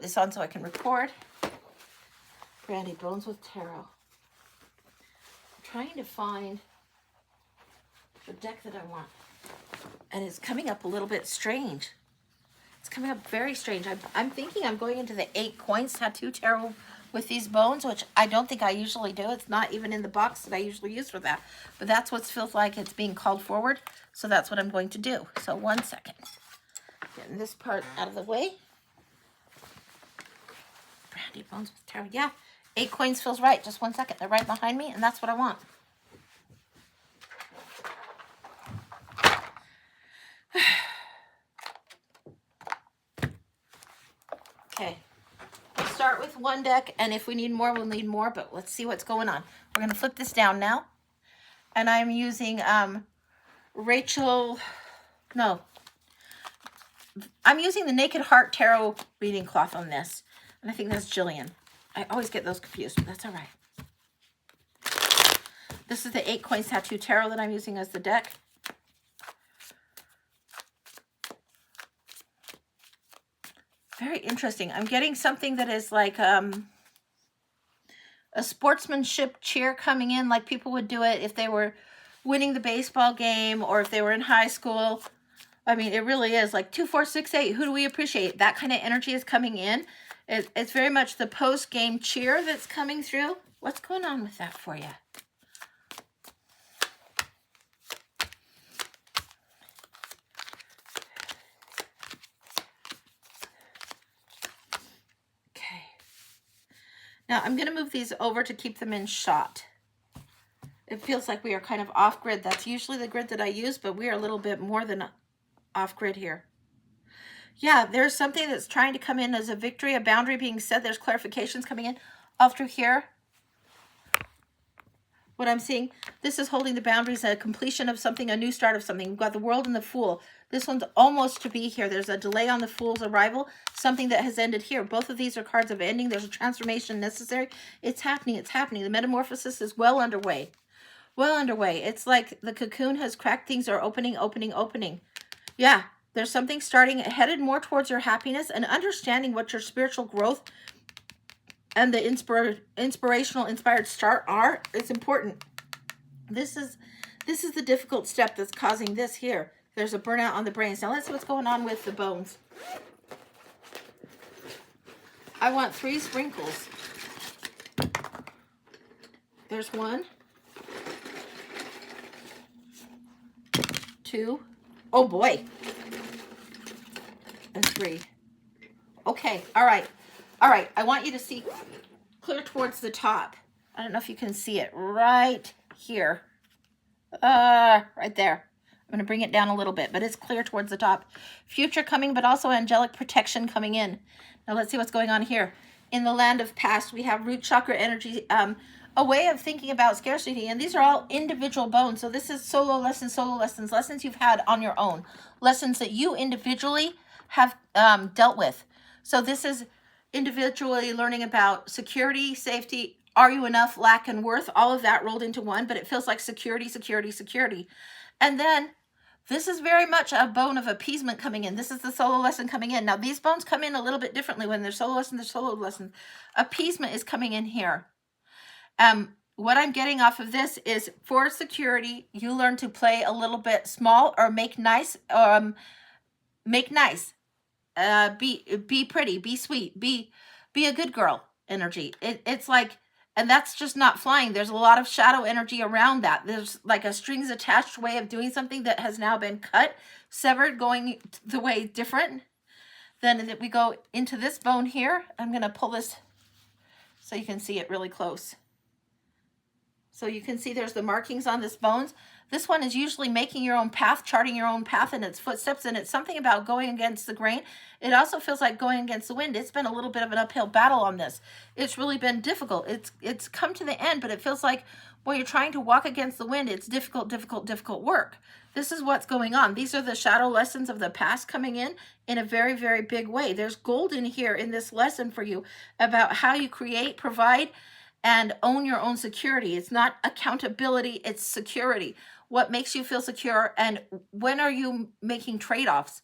This on so I can record. Brandy, Bones with Tarot. I'm trying to find the deck that I want. And it's coming up a little bit strange. It's coming up very strange. I'm thinking I'm going into the 8 coins tattoo tarot with these bones, which I don't think I usually do. It's not even in the box that I usually use for that. But that's what feels like it's being called forward. So that's what I'm going to do. So 1 second. Getting this part out of the way. Brandy, Bones with Tarot. Yeah, 8 coins feels right. Just 1 second. They're right behind me, and that's what I want. Okay. We'll start with 1 deck, and if we need more, we'll need more, but let's see what's going on. We're going to flip this down now. And I'm using I'm using the Naked Heart Tarot reading cloth on this. And I think that's Jillian. I always get those confused, but that's all right. This is the 8 Coins Tattoo Tarot that I'm using as the deck. Very interesting. I'm getting something that is like a sportsmanship cheer coming in, like people would do it if they were winning the baseball game or if they were in high school. I mean, it really is like 2, 4, 6, 8. Who do we appreciate? That kind of energy is coming in. It's very much the post-game cheer that's coming through. What's going on with that for you? Okay. Now, I'm going to move these over to keep them in shot. It feels like we are kind of off-grid. That's usually the grid that I use, but we are a little bit more than off-grid here. Yeah, there's something that's trying to come in as a victory, a boundary being set. There's clarifications coming in all through here. What I'm seeing, this is holding the boundaries, a completion of something, a new start of something. We've got the World and the Fool. This one's almost to be here. There's a delay on the Fool's arrival, something that has ended here. Both of these are cards of ending. There's a transformation necessary. It's happening. It's happening. The metamorphosis is well underway. Well underway. It's like the cocoon has cracked. Things are opening, opening, opening. Yeah. There's something starting, headed more towards your happiness and understanding what your spiritual growth and the inspired start are. It's important. This is the difficult step that's causing this here. There's a burnout on the brains. Now let's see what's going on with the bones. I want 3 sprinkles. There's 1, 2. Oh boy. And 3. Okay, all right. All right, I want you to see clear towards the top. I don't know if you can see it right here. Right there. I'm going to bring it down a little bit, but it's clear towards the top. Future coming, but also angelic protection coming in. Now let's see what's going on here. In the land of past, we have root chakra energy, a way of thinking about scarcity, and these are all individual bones. So this is solo lessons, lessons you've had on your own, lessons that you individually have dealt with. So this is individually learning about security, safety, are you enough, lack, and worth, all of that rolled into one, but it feels like security, security, security. And then this is very much a bone of appeasement coming in. This is the solo lesson coming in. Now, these bones come in a little bit differently. When they're solo lesson, they're solo lesson. Appeasement is coming in here. What I'm getting off of this is for security, you learn to play a little bit small or make nice, make nice. Be pretty, be sweet, be a good girl energy. It's like, and that's just not flying. There's a lot of shadow energy around that. There's like a strings attached way of doing something that has now been cut, severed, going the way different. Then we go into this bone here. I'm going to pull this so you can see it really close. So you can see there's the markings on this bones. This one is usually making your own path, charting your own path in its footsteps, and it's something about going against the grain. It also feels like going against the wind. It's been a little bit of an uphill battle on this. It's really been difficult. It's come to the end, but it feels like when you're trying to walk against the wind, it's difficult, difficult, difficult work. This is what's going on. These are the shadow lessons of the past coming in a very, very big way. There's gold in here in this lesson for you about how you create, provide, and own your own security. It's not accountability, it's security. What makes you feel secure, and when are you making trade-offs?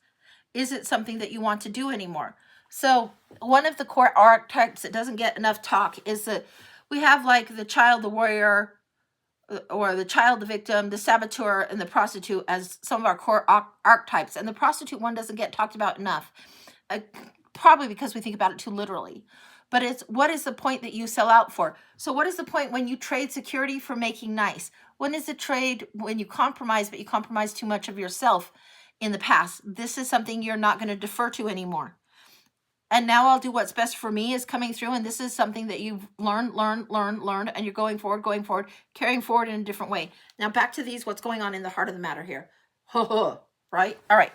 Is it something that you want to do anymore? So one of the core archetypes that doesn't get enough talk is that we have like the child, the warrior, or the child, the victim, the saboteur, and the prostitute as some of our core archetypes. And the prostitute one doesn't get talked about enough, probably because we think about it too literally. But it's, what is the point that you sell out for? So what is the point when you trade security for making nice? When is the trade when you compromise, but you compromise too much of yourself in the past? This is something you're not going to defer to anymore. And now I'll do what's best for me is coming through. And this is something that you've learned, and you're going forward, carrying forward in a different way. Now back to these, what's going on in the heart of the matter here. Right? All right,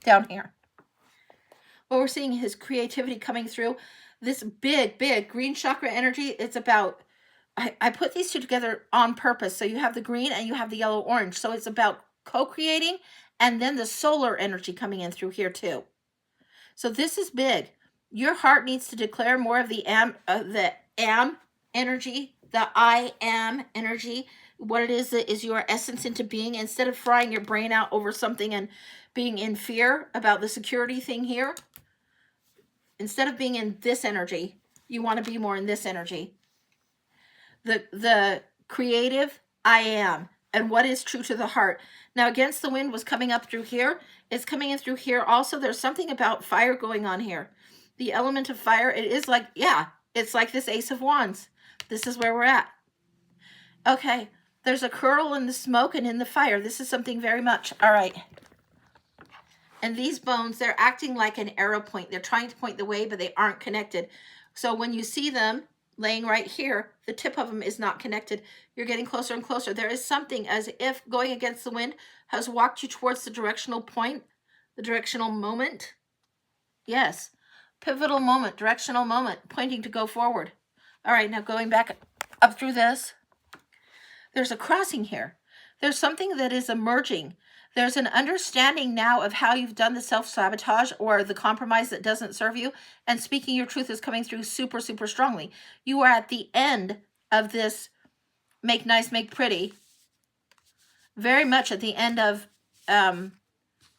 down here. What we're seeing is creativity coming through. This big green chakra energy, it's about, I put these two together on purpose. So you have the green and you have the yellow orange. So it's about co-creating, and then the solar energy coming in through here too. So this is big. Your heart needs to declare more of the am energy, the I am energy. What it is your essence into being, instead of frying your brain out over something and being in fear about the security thing here. Instead of being in this energy, you want to be more in this energy. The creative I am, and what is true to the heart. Now, against the wind was coming up through here. It's coming in through here also. There's something about fire going on here. The element of fire, it is like, yeah, it's like this Ace of Wands. This is where we're at. Okay, there's a curl in the smoke and in the fire. This is something very much, all right. And these bones, they're acting like an arrow point. They're trying to point the way, but they aren't connected. So when you see them laying right here, the tip of them is not connected. You're getting closer and closer. There is something as if going against the wind has walked you towards the directional point, the directional moment. Yes, pivotal moment, directional moment, pointing to go forward. All right, now going back up through this, there's a crossing here. There's something that is emerging. There's an understanding now of how you've done the self-sabotage or the compromise that doesn't serve you, and speaking your truth is coming through super, super strongly. You are at the end of this make nice, make pretty, very much at the end of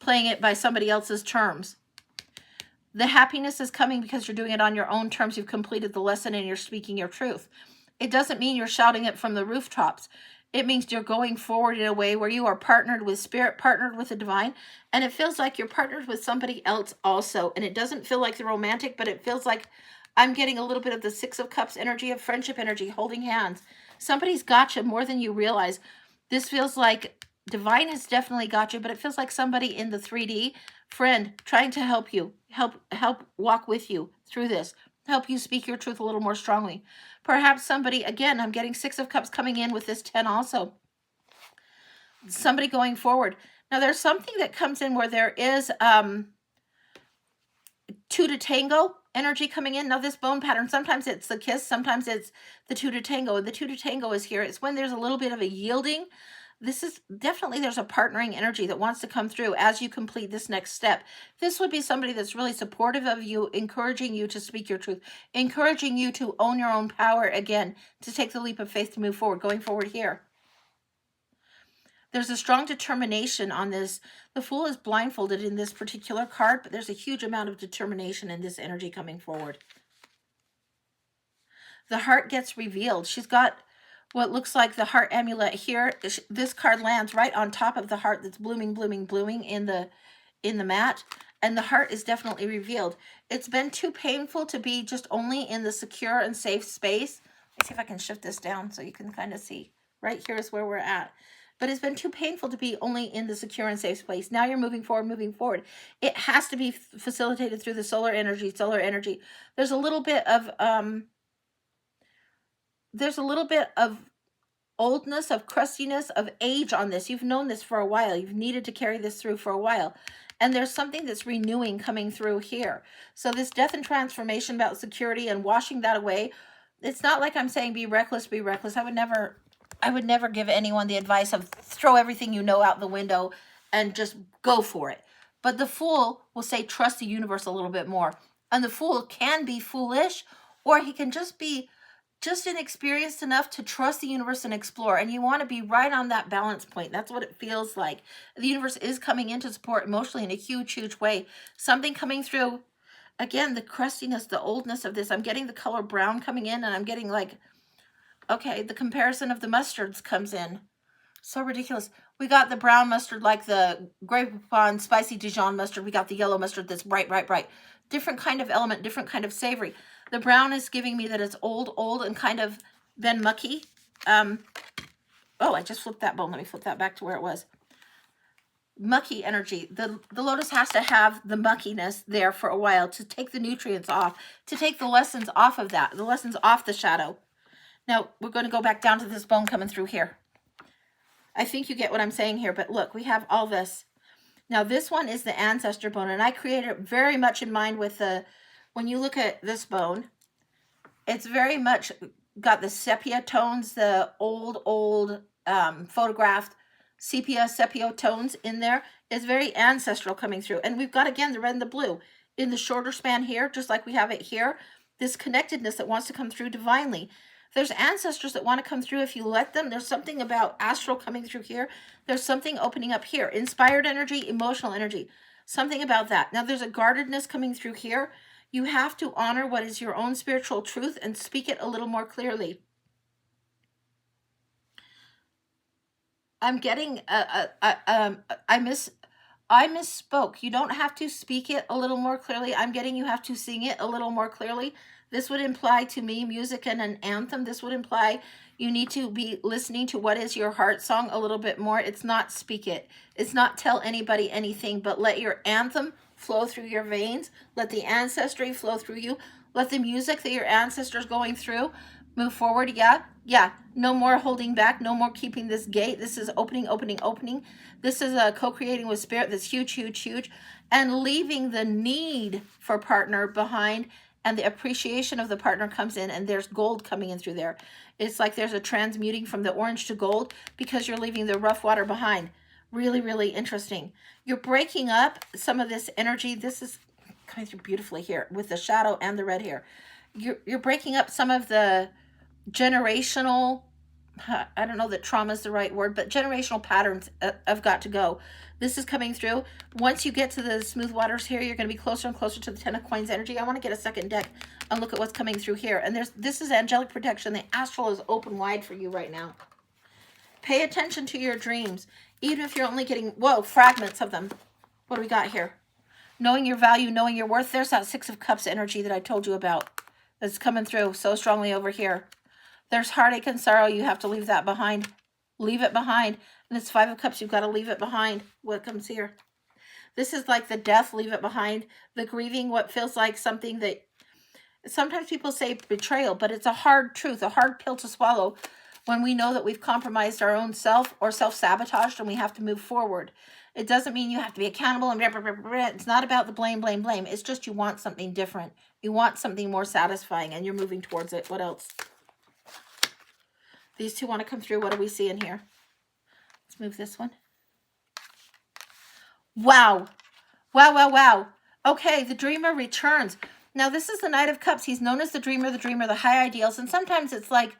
playing it by somebody else's terms. The happiness is coming because you're doing it on your own terms. You've completed the lesson and you're speaking your truth. It doesn't mean you're shouting it from the rooftops. It means you're going forward in a way where you are partnered with spirit, partnered with the divine, and it feels like you're partnered with somebody else also. And it doesn't feel like the romantic, but it feels like I'm getting a little bit of the Six of Cups energy, of friendship energy, holding hands. Somebody's got you more than you realize. This feels like divine has definitely got you, but it feels like somebody in the 3D friend trying to help you, help walk with you through this, help you speak your truth a little more strongly. Perhaps somebody, again, I'm getting Six of Cups coming in with this 10 also. Somebody going forward. Now there's something that comes in where there is two to tango energy coming in. Now this bone pattern, sometimes it's the kiss, sometimes it's the two to tango. The two to tango is here. It's when there's a little bit of a yielding. This is definitely, there's a partnering energy that wants to come through as you complete this next step. This would be somebody that's really supportive of you, encouraging you to speak your truth, encouraging you to own your own power again, to take the leap of faith to move forward, going forward here. There's a strong determination on this. The Fool is blindfolded in this particular card, but there's a huge amount of determination in this energy coming forward. The heart gets revealed. She's got what looks like the heart amulet here. This card lands right on top of the heart that's blooming in the mat, and the heart is definitely revealed. It's been too painful to be just only in the secure and safe space. Let's see if I can shift this down so you can kind of see. Right here is where we're at. But it's been too painful to be only in the secure and safe space. Now you're moving forward. It has to be facilitated through the solar energy. There's a little bit of oldness, of crustiness, of age on this. You've known this for a while. You've needed to carry this through for a while. And there's something that's renewing coming through here. So this death and transformation about security and washing that away, it's not like I'm saying be reckless, be reckless. I would never give anyone the advice of throw everything you know out the window and just go for it. But the Fool will say trust the universe a little bit more. And the Fool can be foolish, or he can just be just inexperienced enough to trust the universe and explore. And you want to be right on that balance point. That's what it feels like. The universe is coming in to support emotionally in a huge, huge way. Something coming through again, the crustiness, the oldness of this. I'm getting the color brown coming in, and I'm getting like, okay, the comparison of the mustards comes in. So ridiculous. We got the brown mustard, like the Grey Poupon spicy Dijon mustard. We got the yellow mustard that's bright, bright, bright. Different kind of element, different kind of savory. The brown is giving me that it's old, and kind of been mucky. Oh, I just flipped that bone. Let me flip that back to where it was. Mucky energy. The lotus has to have the muckiness there for a while to take the nutrients off, to take the lessons off of that, the lessons off the shadow. Now, we're going to go back down to this bone coming through here. I think you get what I'm saying here, but look, we have all this. Now, this one is the ancestor bone, and I created it very much in mind with the, when you look at this bone, it's very much got the sepia tones, the old photographed sepia tones in there. It's very ancestral coming through. And we've got, again, the red and the blue in the shorter span here, just like we have it here. This connectedness that wants to come through divinely. There's ancestors that want to come through if you let them. There's something about astral coming through here. There's something opening up here. Inspired energy, emotional energy. Something about that. Now, there's a guardedness coming through here. You have to honor what is your own spiritual truth and speak it a little more clearly. I'm getting, I misspoke. You don't have to speak it a little more clearly. I'm getting you have to sing it a little more clearly. This would imply to me music and an anthem. This would imply you need to be listening to what is your heart song a little bit more. It's not speak it. It's not tell anybody anything, but let your anthem flow through your veins. Let the ancestry flow through you. Let the music that your ancestors going through move forward. Yeah. No more holding back. No more keeping this gate. This is opening. This is a co-creating with spirit that's huge. And leaving the need for partner behind, and the appreciation of the partner comes in, and there's gold coming in through there. It's like there's a transmuting from the orange to gold because you're leaving the rough water behind. Really, really interesting. You're breaking up some of this energy. This is coming through beautifully here with the shadow and the red here. You're breaking up some of the generational, I don't know that trauma is the right word, but generational patterns have got to go. This is coming through. Once you get to the smooth waters here, you're going to be closer and closer to the Ten of Coins energy. I want to get a second deck and look at what's coming through here. And this is angelic protection. The astral is open wide for you right now. Pay attention to your dreams, even if you're only getting, fragments of them. What do we got here? Knowing your value, knowing your worth. There's that Six of Cups energy that I told you about that's coming through so strongly over here. There's heartache and sorrow. You have to leave that behind. Leave it behind. And it's Five of Cups. You've got to leave it behind. What comes here? This is like the death. Leave it behind. The grieving. What feels like something that sometimes people say betrayal, but it's a hard truth, a hard pill to swallow when we know that we've compromised our own self or self-sabotaged and we have to move forward. It doesn't mean you have to be accountable and blah, blah, blah, blah. It's not about the blame. It's just you want something different. You want something more satisfying and you're moving towards it. What else? These two want to come through. What do we see in here? Let's move this one. Wow. Okay, the dreamer returns. Now, this is the Knight of Cups. He's known as the dreamer, the high ideals. And sometimes it's like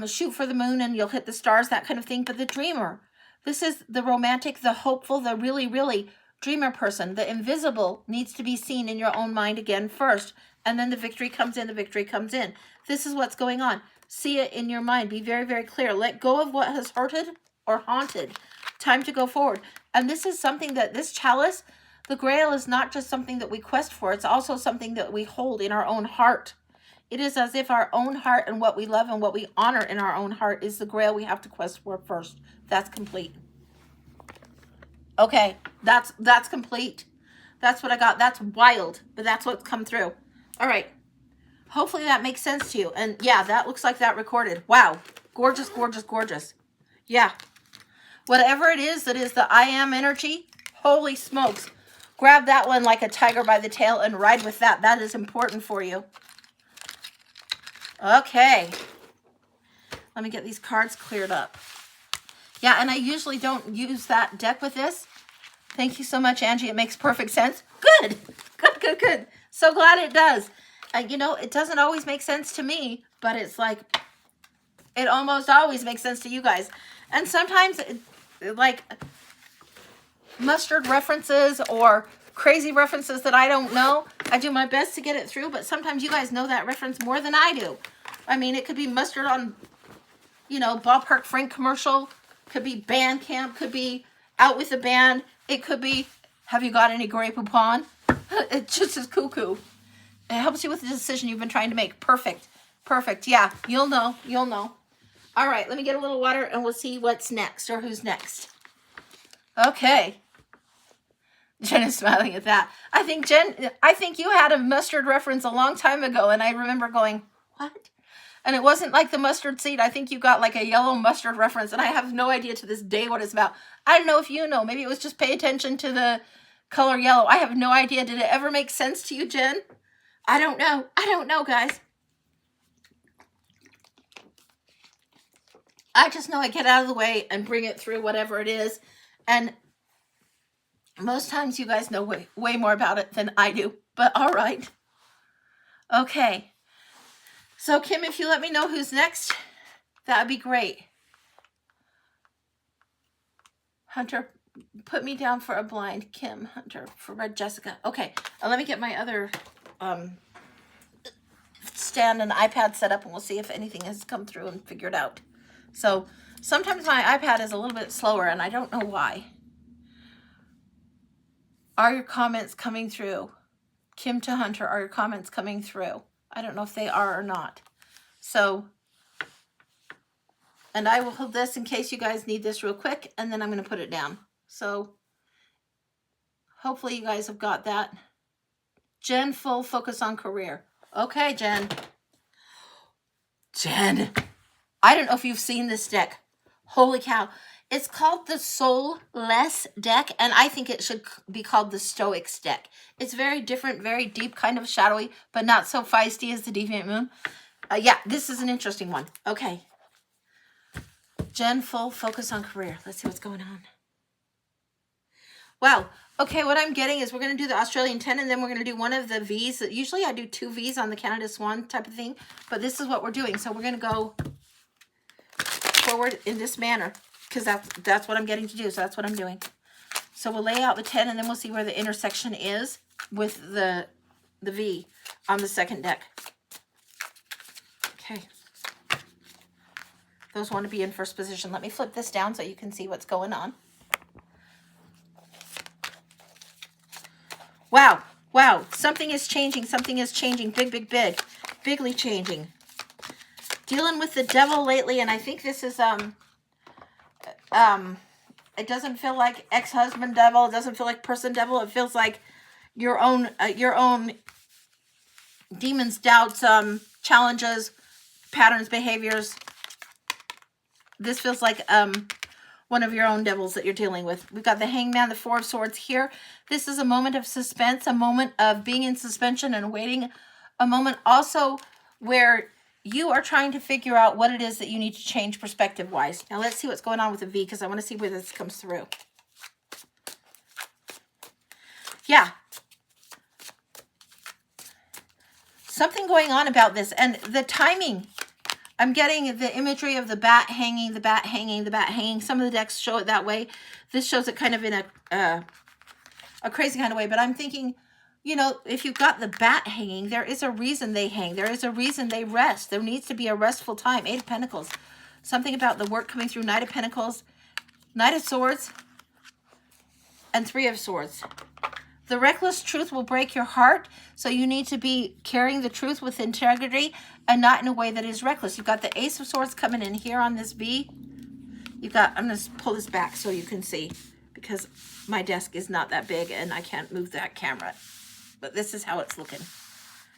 shoot for the moon and you'll hit the stars, that kind of thing. But the dreamer, this is the romantic, the hopeful, the really, really dreamer person. The invisible needs to be seen in your own mind again first. And then the victory comes in. This is what's going on. See it in your mind. Be very, very clear. Let go of what has hurted or haunted. Time to go forward. And this is something that this chalice, the Grail, is not just something that we quest for. It's also something that we hold in our own heart. It is as if our own heart and what we love and what we honor in our own heart is the Grail we have to quest for first. That's complete. Okay, that's complete. That's what I got. That's wild, but that's what's come through. All right. Hopefully that makes sense to you. And yeah, that looks like that recorded. Wow. Gorgeous. Yeah. Whatever it is that is the I am energy, holy smokes. Grab that one like a tiger by the tail and ride with that. That is important for you. Okay. Let me get these cards cleared up. Yeah, and I usually don't use that deck with this. Thank you so much, Angie. It makes perfect sense. Good. So glad it does. You know, it doesn't always make sense to me, but it's like, it almost always makes sense to you guys. And sometimes, like, mustard references or crazy references that I don't know. I do my best to get it through, but sometimes you guys know that reference more than I do. I mean, it could be mustard on, you know, Ballpark Frank commercial, could be band camp, could be out with the band. It could be, have you got any Grey Poupon? It's just as cuckoo. It helps you with the decision you've been trying to make. Perfect. Perfect. Yeah, you'll know. You'll know. All right, let me get a little water and we'll see what's next or who's next. Okay. Jen is smiling at that. I think you had a mustard reference a long time ago, and I remember going, what? And it wasn't like the mustard seed. I think you got like a yellow mustard reference, and I have no idea to this day what it's about. I don't know if you know. Maybe it was just pay attention to the color yellow. I have no idea. Did it ever make sense to you, Jen? I don't know. I don't know, guys. I just know I get out of the way and bring it through whatever it is. And most times you guys know way more about it than I do. But all right. Okay. So Kim, if you let me know who's next, that would be great. Hunter, put me down for a blind. Kim, Hunter, for Red Jessica. Okay. Let me get my other stand and iPad set up, and we'll see if anything has come through and figured out. So sometimes my iPad is a little bit slower, and I don't know why. Are your comments coming through? Kim to Hunter, are your comments coming through? I don't know if they are or not. So, and I will hold this in case you guys need this real quick, and then I'm going to put it down. So hopefully you guys have got that. Jen, full focus on career. Okay, Jen. Jen, I don't know if you've seen this deck. Holy cow. It's called the Soulless deck, and I think it should be called the Stoics deck. It's very different, very deep, kind of shadowy, but not so feisty as the Deviant Moon. Yeah, this is an interesting one. Okay. Jen, full focus on career. Let's see what's going on. Wow. Okay, what I'm getting is we're going to do the Australian 10, and then we're going to do one of the Vs. Usually I do 2 Vs on the Canada Swan type of thing, but this is what we're doing. So we're going to go forward in this manner, because that's what I'm getting to do. So that's what I'm doing. So we'll lay out the 10, and then we'll see where the intersection is with the V on the second deck. Okay. Those want to be in first position. Let me flip this down so you can see what's going on. Wow. Wow. Something is changing. Something is changing. Big, big, big. Bigly changing. Dealing with the devil lately, and I think this is it doesn't feel like ex-husband devil. It doesn't feel like person devil. It feels like your own demons, doubts, challenges, patterns, behaviors. This feels like one of your own devils that you're dealing with. We've got the Hangman, the Four of Swords here. This is a moment of suspense, a moment of being in suspension and waiting, a moment also where you are trying to figure out what it is that you need to change perspective-wise. Now let's see what's going on with the V, because I want to see where this comes through. Yeah. Something going on about this, and the timing. I'm getting the imagery of the bat hanging, the bat hanging, the bat hanging. Some of the decks show it that way. This shows it kind of in a crazy kind of way. But I'm thinking, you know, if you've got the bat hanging, there is a reason they hang. There is a reason they rest. There needs to be a restful time. 8 of Pentacles. Something about the work coming through. Knight of Pentacles, Knight of Swords, and 3 of Swords. The reckless truth will break your heart, so you need to be carrying the truth with integrity and not in a way that is reckless. You've got the Ace of Swords coming in here on this V. You've got, I'm going to pull this back so you can see, because my desk is not that big and I can't move that camera. But this is how it's looking.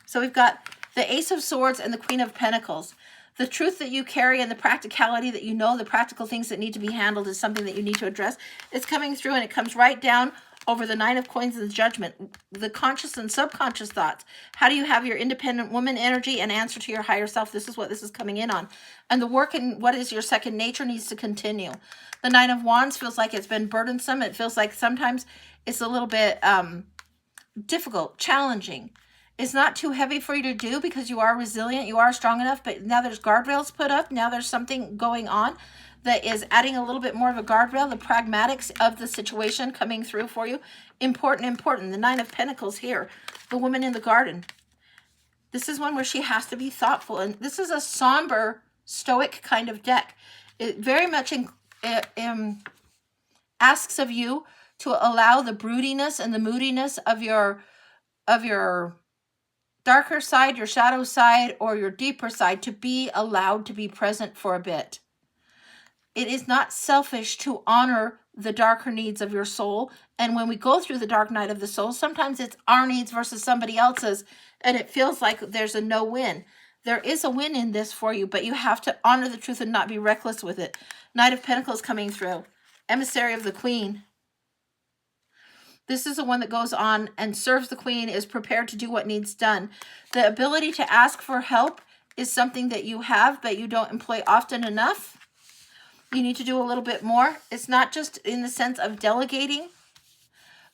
So we've got the Ace of Swords and the Queen of Pentacles. The truth that you carry and the practicality that you know, the practical things that need to be handled is something that you need to address. It's coming through, and it comes right down over the 9 of Coins and the Judgment. The conscious and subconscious thoughts. How do you have your independent woman energy and answer to your higher self? This is what this is coming in on. And the work in what is your second nature needs to continue. The 9 of Wands feels like it's been burdensome. It feels like sometimes it's a little bit difficult, challenging. It's not too heavy for you to do because you are resilient, you are strong enough, but now there's guardrails put up. Now there's something going on that is adding a little bit more of a guardrail, the pragmatics of the situation coming through for you. Important. The Nine of Pentacles here, the woman in the garden. This is one where she has to be thoughtful. And this is a somber, stoic kind of deck. It very much asks of you to allow the broodiness and the moodiness of your darker side, your shadow side, or your deeper side to be allowed to be present for a bit. It is not selfish to honor the darker needs of your soul. And when we go through the dark night of the soul, sometimes it's our needs versus somebody else's, and it feels like there's a no-win. There is a win in this for you, but you have to honor the truth and not be reckless with it. Knight of Pentacles coming through. Emissary of the Queen. This is the one that goes on and serves the Queen, is prepared to do what needs done. The ability to ask for help is something that you have, but you don't employ often enough. You need to do a little bit more. It's not just in the sense of delegating,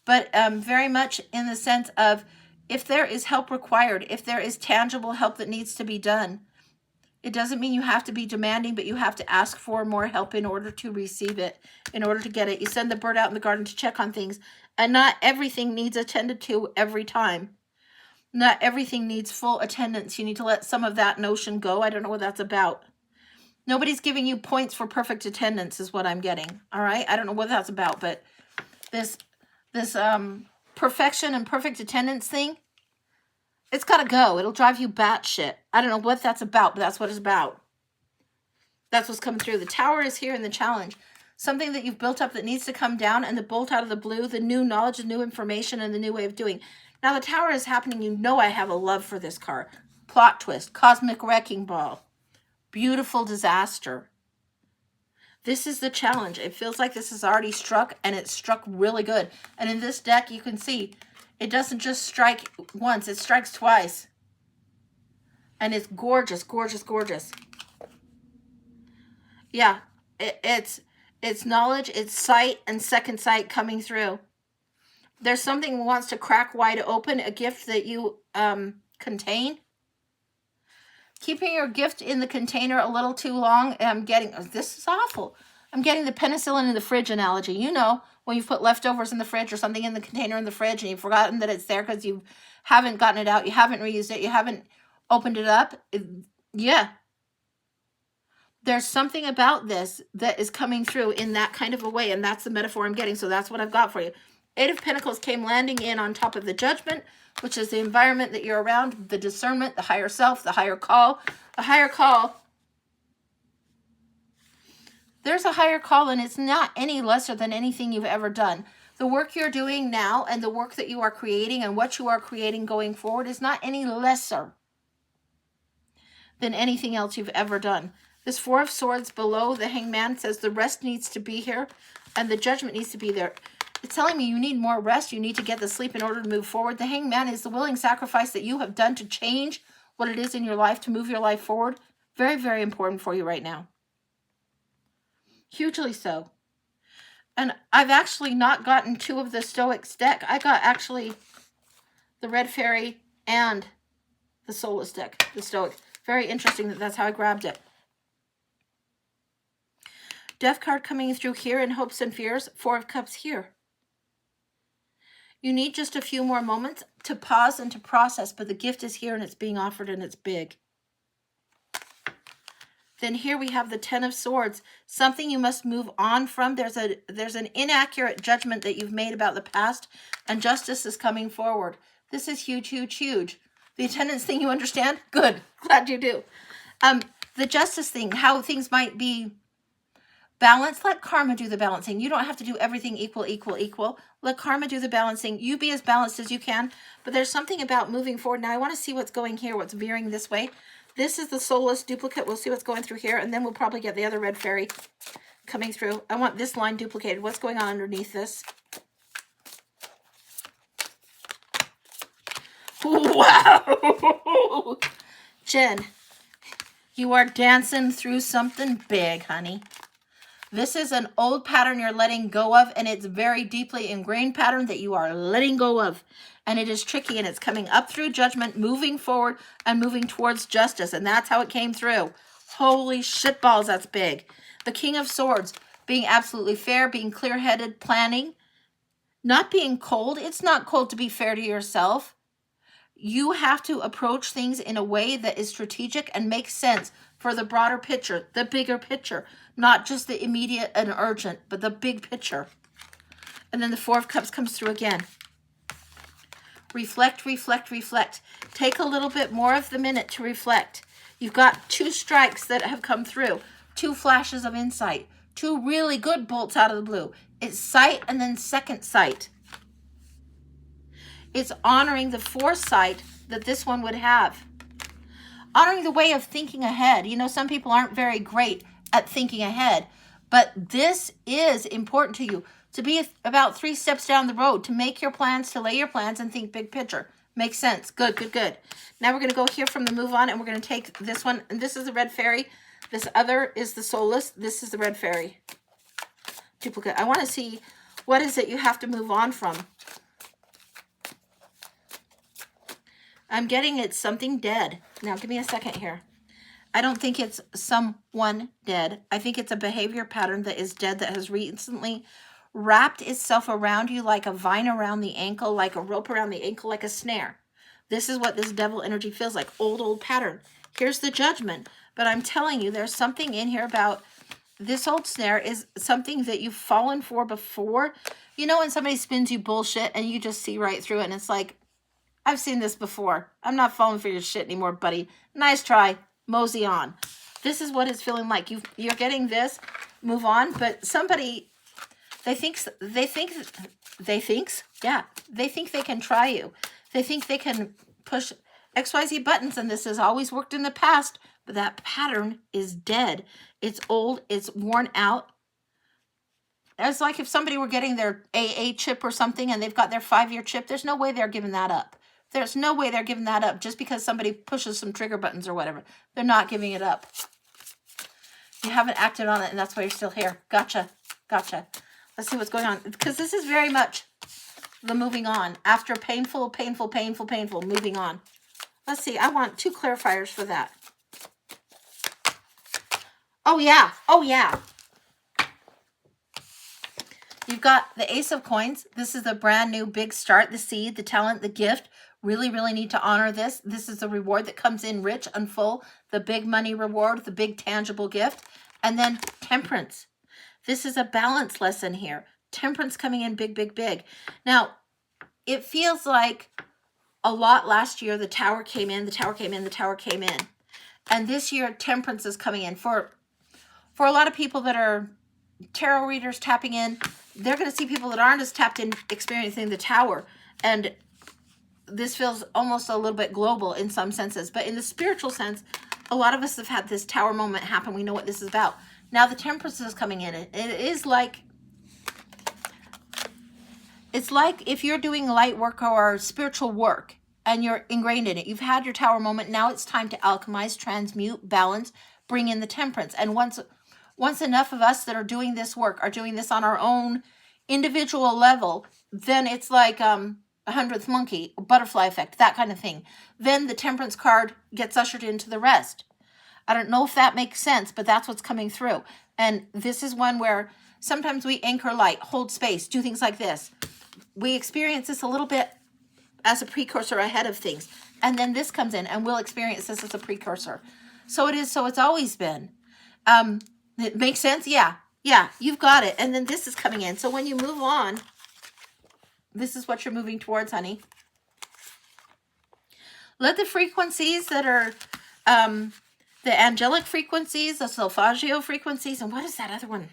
but very much in the sense of if there is help required, if there is tangible help that needs to be done. It doesn't mean you have to be demanding, but you have to ask for more help in order to receive it, in order to get it. You send the bird out in the garden to check on things, and not everything needs attended to every time. Not everything needs full attendance. You need to let some of that notion go. I don't know what that's about. Nobody's giving you points for perfect attendance is what I'm getting. All right? I don't know what that's about, but this perfection and perfect attendance thing, it's got to go. It'll drive you batshit. I don't know what that's about, but that's what it's about. That's what's coming through. The Tower is here in the challenge. Something that you've built up that needs to come down, and the bolt out of the blue, the new knowledge, the new information, and the new way of doing. Now, the Tower is happening. You know I have a love for this card. Plot twist. Cosmic wrecking ball. Beautiful disaster. This is the challenge. It feels like this is already struck, and it's struck really good. And in this deck, you can see it doesn't just strike once. It strikes twice. And it's gorgeous, gorgeous, gorgeous. Yeah, it's knowledge, it's sight, and second sight coming through. There's something that wants to crack wide open, a gift that you contain. Keeping your gift in the container a little too long, and I'm getting, this is awful. I'm getting the penicillin in the fridge analogy. You know, when you put leftovers in the fridge or something in the container in the fridge and you've forgotten that it's there because you haven't gotten it out, you haven't reused it, you haven't opened it up. Yeah. There's something about this that is coming through in that kind of a way, and that's the metaphor I'm getting, so that's what I've got for you. Eight of Pentacles came landing in on top of the Judgment, which is the environment that you're around, the discernment, the higher self, the higher call. A higher call. There's a higher call, and it's not any lesser than anything you've ever done. The work you're doing now and the work that you are creating and what you are creating going forward is not any lesser than anything else you've ever done. This Four of Swords below the Hangman says the rest needs to be here and the Judgment needs to be there. It's telling me you need more rest. You need to get the sleep in order to move forward. The Hangman is the willing sacrifice that you have done to change what it is in your life, to move your life forward. Very, very important for you right now. Hugely so. And I've actually not gotten two of the Stoics deck. I got actually the Red Fairy and the Soulless deck, the Stoic. Very interesting that that's how I grabbed it. Death card coming through here in Hopes and Fears. Four of Cups here. You need just a few more moments to pause and to process, but the gift is here and it's being offered and it's big. Then here we have the Ten of Swords, something you must move on from. There's an inaccurate judgment that you've made about the past, and justice is coming forward. This is huge, huge, huge. The attendance thing you understand? Good. Glad you do. The justice thing, how things might be balanced. Let karma do the balancing. You don't have to do everything equal, equal, equal. Let karma do the balancing. You be as balanced as you can, but there's something about moving forward. Now I want to see what's going here, what's veering this way. This is the Soulless duplicate. We'll see what's going through here, and then we'll probably get the other Red Fairy coming through. I want this line duplicated. What's going on underneath this? Wow! Jen, you are dancing through something big, honey. This is an old pattern you're letting go of, and it's very deeply ingrained pattern that you are letting go of. And it is tricky, and it's coming up through Judgment, moving forward, and moving towards justice. And that's how it came through. Holy shitballs, that's big. The King of Swords, being absolutely fair, being clear-headed, planning, not being cold. It's not cold to be fair to yourself. You have to approach things in a way that is strategic and makes sense for the broader picture, the bigger picture, not just the immediate and urgent, but the big picture. And then the Four of Cups comes through again. Reflect, reflect, reflect. Take a little bit more of the minute to reflect. You've got 2 strikes that have come through, 2 flashes of insight, 2 really good bolts out of the blue. It's sight and then second sight. It's honoring the foresight that this one would have. Honoring the way of thinking ahead. You know, some people aren't very great at thinking ahead, but this is important to you. To be about 3 steps down the road, to make your plans, to lay your plans and think big picture. Makes sense. Good, good, good. Now we're going to go here from the move on, and we're going to take this one. And this is the red fairy. This other is the soulless. This is the red fairy. Duplicate. I want to see what is it you have to move on from. I'm getting it's something dead. Now give me a second here. I don't think it's someone dead. I think it's a behavior pattern that is dead that has recently wrapped itself around you like a vine around the ankle, like a rope around the ankle, like a snare. This is what this devil energy feels like. Old pattern. Here's the judgment. But I'm telling you, there's something in here about this old snare is something that you've fallen for before. You know when somebody spins you bullshit and you just see right through it and it's like, I've seen this before. I'm not falling for your shit anymore, buddy. Nice try. Mosey on. This is what it's feeling like. You're getting this. Move on. But somebody... They think they can try you. They think they can push XYZ buttons, and this has always worked in the past, but that pattern is dead. It's old, it's worn out. It's like if somebody were getting their AA chip or something and they've got their 5-year chip, there's no way they're giving that up. There's no way they're giving that up just because somebody pushes some trigger buttons or whatever. They're not giving it up. You haven't acted on it, and that's why you're still here. Gotcha. Gotcha. Let's see what's going on. Because this is very much the moving on. After painful, painful, painful, painful, moving on. Let's see. I want 2 clarifiers for that. Oh, yeah. Oh, yeah. You've got the Ace of Coins. This is the brand new big start, the seed, the talent, the gift. Really, really need to honor this. This is the reward that comes in rich and full. The big money reward, the big tangible gift. And then Temperance. This is a balance lesson here. Temperance coming in big, big, big. Now, it feels like a lot last year. The Tower came in, the Tower came in, the Tower came in. And this year, Temperance is coming in. For a lot of people that are tarot readers tapping in, they're going to see people that aren't as tapped in experiencing the Tower. And this feels almost a little bit global in some senses. But in the spiritual sense, a lot of us have had this Tower moment happen. We know what this is about. Now the Temperance is coming in. It is like, it's like if you're doing light work or spiritual work and you're ingrained in it. You've had your Tower moment. Now it's time to alchemize, transmute, balance, bring in the Temperance. And once enough of us that are doing this work are doing this on our own individual level, then it's like a 100th monkey, butterfly effect, that kind of thing. Then the Temperance card gets ushered into the rest. I don't know if that makes sense, but that's what's coming through. And this is one where sometimes we anchor light, hold space, do things like this. We experience this a little bit as a precursor ahead of things. And then this comes in and we'll experience this as a precursor. So it is, so it's always been. It makes sense? Yeah. Yeah, you've got it. And then this is coming in. So when you move on, this is what you're moving towards, honey. Let the frequencies that are... the angelic frequencies, the solfeggio frequencies, and what is that other one?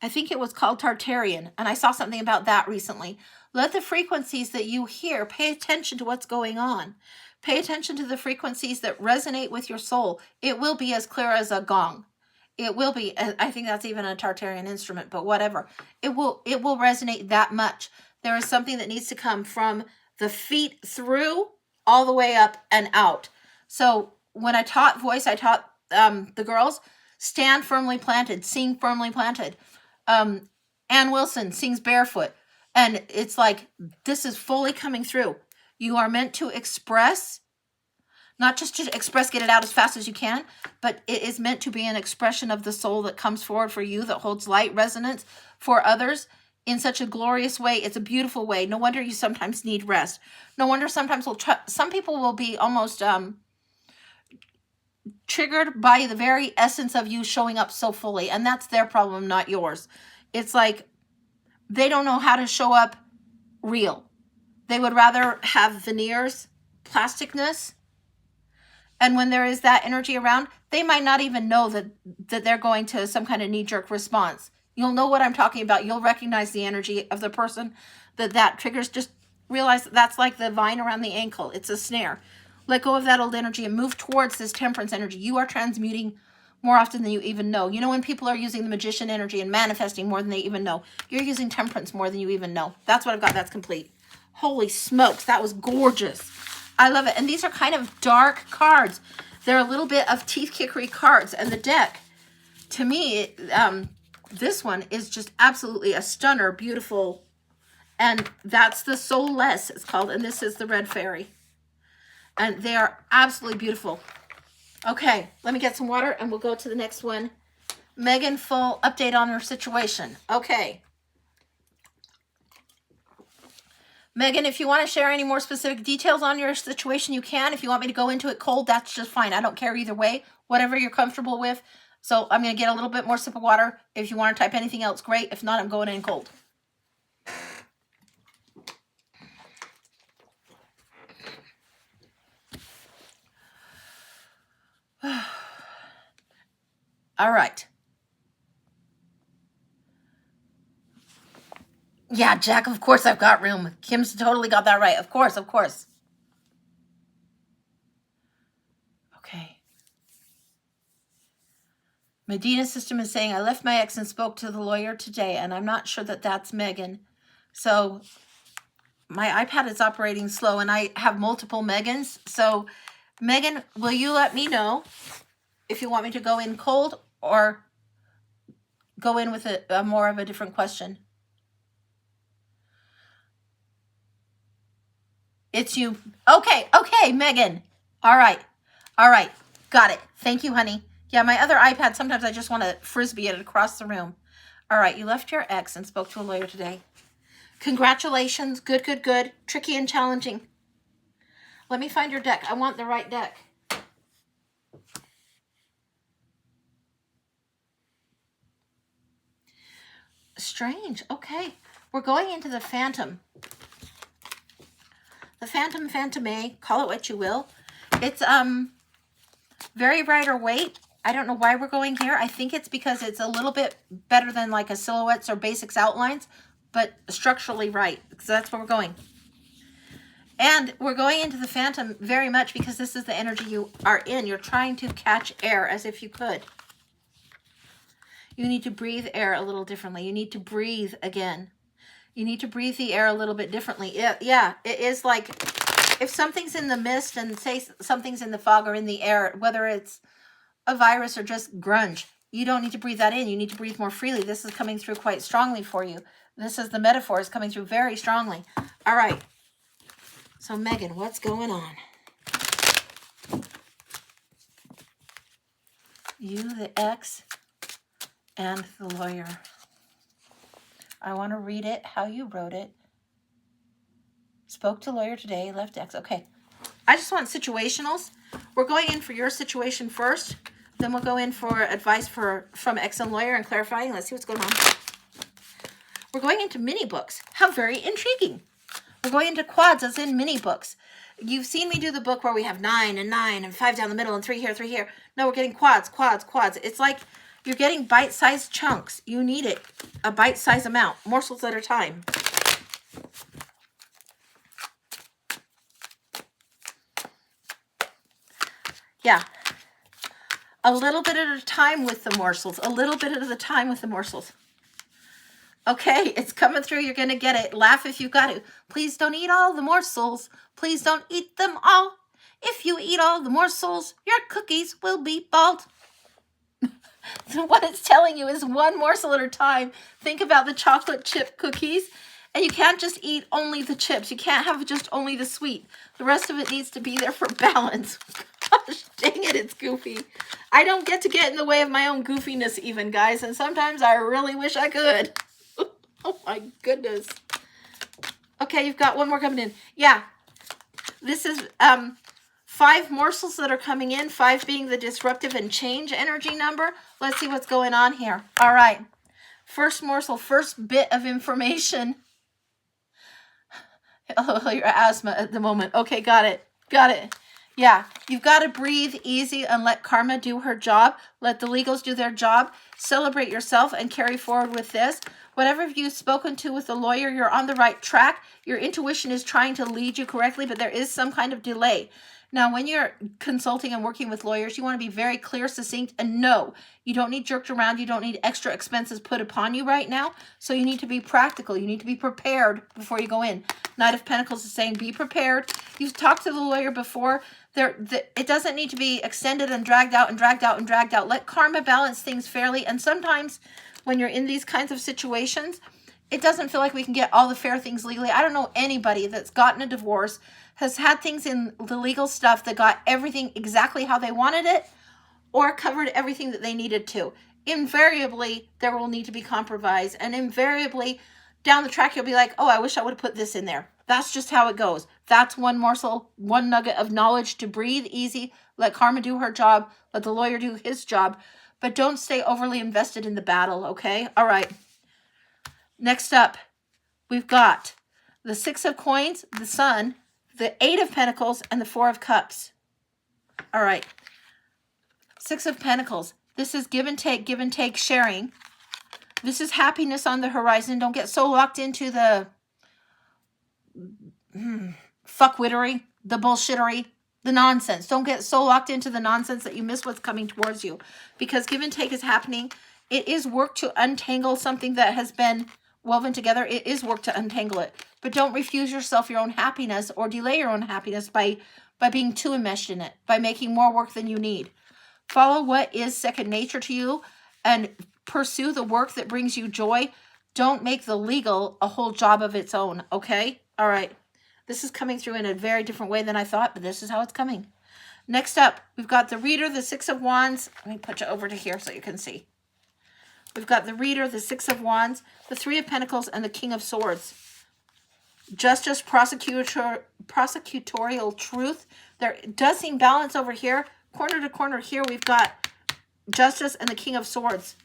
I think it was called Tartarian, and I saw something about that recently. Let the frequencies that you hear, pay attention to what's going on. Pay attention to the frequencies that resonate with your soul. It will be as clear as a gong. It will be, I think that's even a Tartarian instrument, but whatever. It will resonate that much. There is something that needs to come from the feet through all the way up and out. So when I taught voice, I taught the girls, stand firmly planted, sing firmly planted. Ann Wilson sings barefoot. And it's like, this is fully coming through. You are meant to express, Not just to express, get it out as fast as you can, but it is meant to be an expression of the soul that comes forward for you, that holds light resonance for others in such a glorious way. It's a beautiful way. No wonder you sometimes need rest. No wonder sometimes some people will be almost triggered by the very essence of you showing up so fully. And that's their problem, not yours. It's like they don't know how to show up real. They would rather have veneers, plasticness. And when there is that energy around, they might not even know that they're going to some kind of knee-jerk response. You'll know what I'm talking about. You'll recognize the energy of the person that triggers. Just realize that's like the vine around the ankle. It's a snare. Let go of that old energy and move towards this temperance energy. You are transmuting more often than you even know. You know, when people are using the magician energy and manifesting more than they even know, you're using temperance more than you even know. That's what I've got. That's complete. Holy smokes, that was gorgeous. I love it. And these are kind of dark cards. They're a little bit of teeth kickery cards. And the deck, to me, this one is just absolutely a stunner, beautiful. And that's the Soulless, it's called. And this is the Red Fairy. And they are absolutely beautiful. Okay, let me get some water and we'll go to the next one. Megan, full update on her situation. Okay. Megan, if you want to share any more specific details on your situation, you can. If you want me to go into it cold, that's just fine. I don't care either way, whatever you're comfortable with. So I'm going to get a little bit more sip of water. If you want to type anything else, great. If not, I'm going in cold. All right. Yeah, Jack, of course I've got room. Kim's totally got that right. Of course, of course. Okay. Medina's system is saying, I left my ex and spoke to the lawyer today, and I'm not sure that that's Megan. So my iPad is operating slow, and I have multiple Megans. So, Megan, will you let me know if you want me to go in cold or go in with a more of a different question? It's you. Okay, Megan. All right. Got it. Thank you, honey. Yeah, my other iPad, sometimes I just want to frisbee it across the room. All right, you left your ex and spoke to a lawyer today. Congratulations. Good. Tricky and challenging. Let me find your deck. I want the right deck. Strange. Okay. We're going into the Phantom. The Phantom, call it what you will. It's very Rider Waite. I don't know why we're going here. I think it's because it's a little bit better than like a Silhouettes or Basics Outlines, but structurally right. So that's where we're going. And we're going into the Phantom very much because this is the energy you are in. You're trying to catch air as if you could. You need to breathe air a little differently. You need to breathe again. You need to breathe the air a little bit differently. Yeah, it is like if something's in the mist and say something's in the fog or in the air, whether it's a virus or just grunge, you don't need to breathe that in. You need to breathe more freely. This is coming through quite strongly for you. This is the metaphor is coming through very strongly. All right. So, Megan, what's going on? You, the ex, and the lawyer. I want to read it how you wrote it. Spoke to lawyer today, left ex. Okay. I just want situationals. We're going in for your situation first. Then we'll go in for advice from ex and lawyer and clarifying. Let's see what's going on. We're going into mini books. How very intriguing. We're going into quads as in mini books. You've seen me do the book where we have 9 and 9 and 5 down the middle and 3 here, 3 here. No, we're getting quads. It's like you're getting bite-sized chunks. You need it, a bite-sized amount, morsels at a time. Yeah. A little bit at a time with the morsels. Okay, it's coming through. You're going to get it. Laugh if you got to. Please don't eat all the morsels. Please don't eat them all. If you eat all the morsels, your cookies will be bald. So what it's telling you is one morsel at a time. Think about the chocolate chip cookies. And you can't just eat only the chips. You can't have just only the sweet. The rest of it needs to be there for balance. Dang it, it's goofy. I don't get to get in the way of my own goofiness even, guys, and sometimes I really wish I could. Oh my goodness. Okay, you've got one more coming in. Yeah, this is 5 morsels that are coming in, 5 being the disruptive and change energy number. Let's see what's going on here. All right, first morsel, first bit of information. Oh, your asthma at the moment. Okay, got it. Got it. Yeah, you've got to breathe easy and let karma do her job. Let the legals do their job. Celebrate yourself and carry forward with this. Whatever you've spoken to with the lawyer, you're on the right track. Your intuition is trying to lead you correctly, but there is some kind of delay. Now, when you're consulting and working with lawyers, you want to be very clear, succinct, and no, you don't need jerked around. You don't need extra expenses put upon you right now. So you need to be practical. You need to be prepared before you go in. Knight of Pentacles is saying be prepared. You've talked to the lawyer before. It doesn't need to be extended and dragged out and dragged out and dragged out. Let karma balance things fairly. And sometimes when you're in these kinds of situations, it doesn't feel like we can get all the fair things legally. I don't know anybody that's gotten a divorce, has had things in the legal stuff that got everything exactly how they wanted it or covered everything that they needed to. Invariably, there will need to be compromise. And invariably, down the track, you'll be like, oh, I wish I would have put this in there. That's just how it goes. That's one morsel, one nugget of knowledge to breathe easy. Let karma do her job. Let the lawyer do his job. But don't stay overly invested in the battle, okay? All right. Next up, we've got the 6 of Coins, the Sun, the 8 of Pentacles, and the 4 of Cups. All right. 6 of Pentacles. This is give and take, sharing. This is happiness on the horizon. Don't get so locked into the fuckwittery, the bullshittery, the nonsense. Don't get so locked into the nonsense that you miss what's coming towards you. Because give and take is happening. It is work to untangle something that has been woven together. It is work to untangle it. But don't refuse yourself your own happiness or delay your own happiness by being too enmeshed in it, by making more work than you need. Follow what is second nature to you and pursue the work that brings you joy. Don't make the legal a whole job of its own, okay? All right. This is coming through in a very different way than I thought, but this is how it's coming. Next up, we've got the Reader, the 6 of Wands. Let me put you over to here so you can see. We've got the Reader, the 6 of Wands, the 3 of Pentacles, and the King of Swords. Justice, prosecutorial truth. There does seem balance over here. Corner to corner here, we've got Justice and the King of Swords.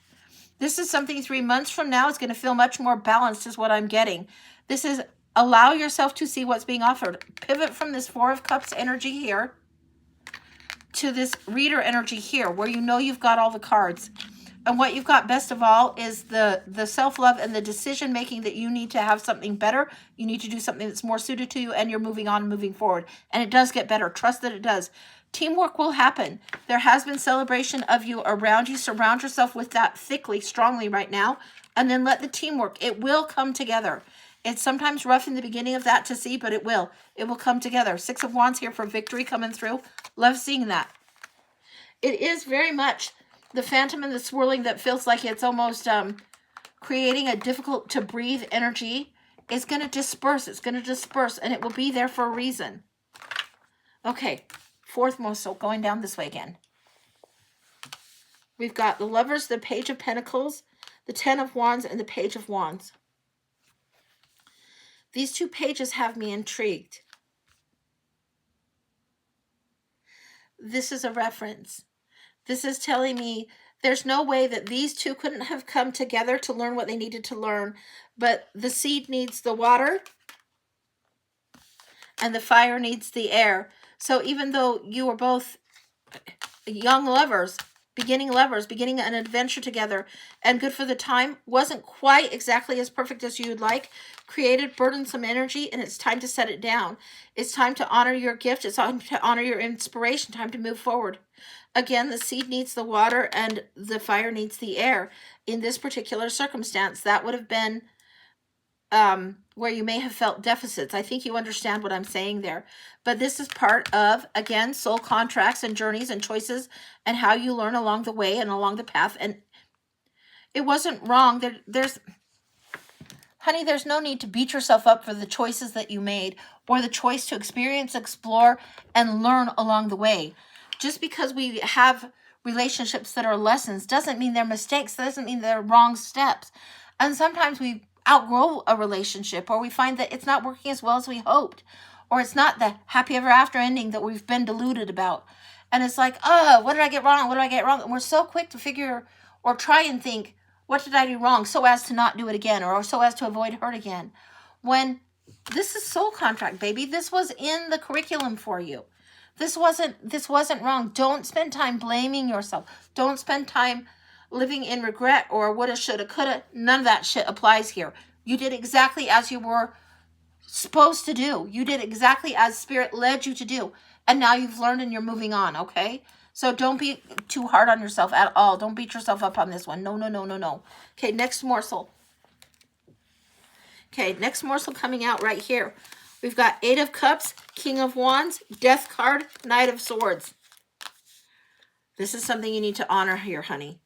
This is something 3 months from now is going to feel much more balanced is what I'm getting. This is allow yourself to see what's being offered. Pivot from this 4 of Cups energy here to this Reader energy here where you know you've got all the cards. And what you've got best of all is the self-love and the decision-making that you need to have something better. You need to do something that's more suited to you, and you're moving on, moving forward. And it does get better. Trust that it does. Teamwork will happen. There has been celebration of you around you. Surround yourself with that thickly, strongly right now. And then let the teamwork. It will come together. It's sometimes rough in the beginning of that to see, but it will. It will come together. 6 of Wands here for victory coming through. Love seeing that. It is very much the phantom and the swirling that feels like it's almost creating a difficult to breathe energy is going to disperse. It's going to disperse, and it will be there for a reason. Okay, 4th morsel, going down this way again. We've got the Lovers, the Page of Pentacles, the 10 of Wands, and the Page of Wands. These 2 pages have me intrigued. This is a reference. This is telling me there's no way that these 2 couldn't have come together to learn what they needed to learn, but the seed needs the water and the fire needs the air. So even though you were both young lovers, beginning an adventure together, and good for the time, wasn't quite exactly as perfect as you'd like, created burdensome energy, and it's time to set it down. It's time to honor your gift. It's time to honor your inspiration. Time to move forward. Again, the seed needs the water and the fire needs the air. In this particular circumstance, that would have been where you may have felt deficits. I think you understand what I'm saying there. But this is part of, again, soul contracts and journeys and choices and how you learn along the way and along the path. And it wasn't wrong. Honey, there's no need to beat yourself up for the choices that you made or the choice to experience, explore, and learn along the way. just because we have relationships that are lessons doesn't mean they're mistakes, doesn't mean they're wrong steps. And sometimes we outgrow a relationship, or we find that it's not working as well as we hoped, or it's not the happy ever after ending that we've been deluded about. And it's like, oh, what did I get wrong? What did I get wrong? And we're so quick to figure or try and think, what did I do wrong, so as to not do it again, or so as to avoid hurt again? When this is soul contract, baby. This was in the curriculum for you. This wasn't wrong. Don't spend time blaming yourself. Don't spend time living in regret or woulda, shoulda, coulda. None of that shit applies here. You did exactly as you were supposed to do. You did exactly as Spirit led you to do. And now you've learned and you're moving on, okay? So don't be too hard on yourself at all. Don't beat yourself up on this one. No, no, no, no, no. Okay, next morsel. Okay, next morsel coming out right here. We've got 8 of Cups, King of Wands, Death card, Knight of Swords. This is something you need to honor here, honey.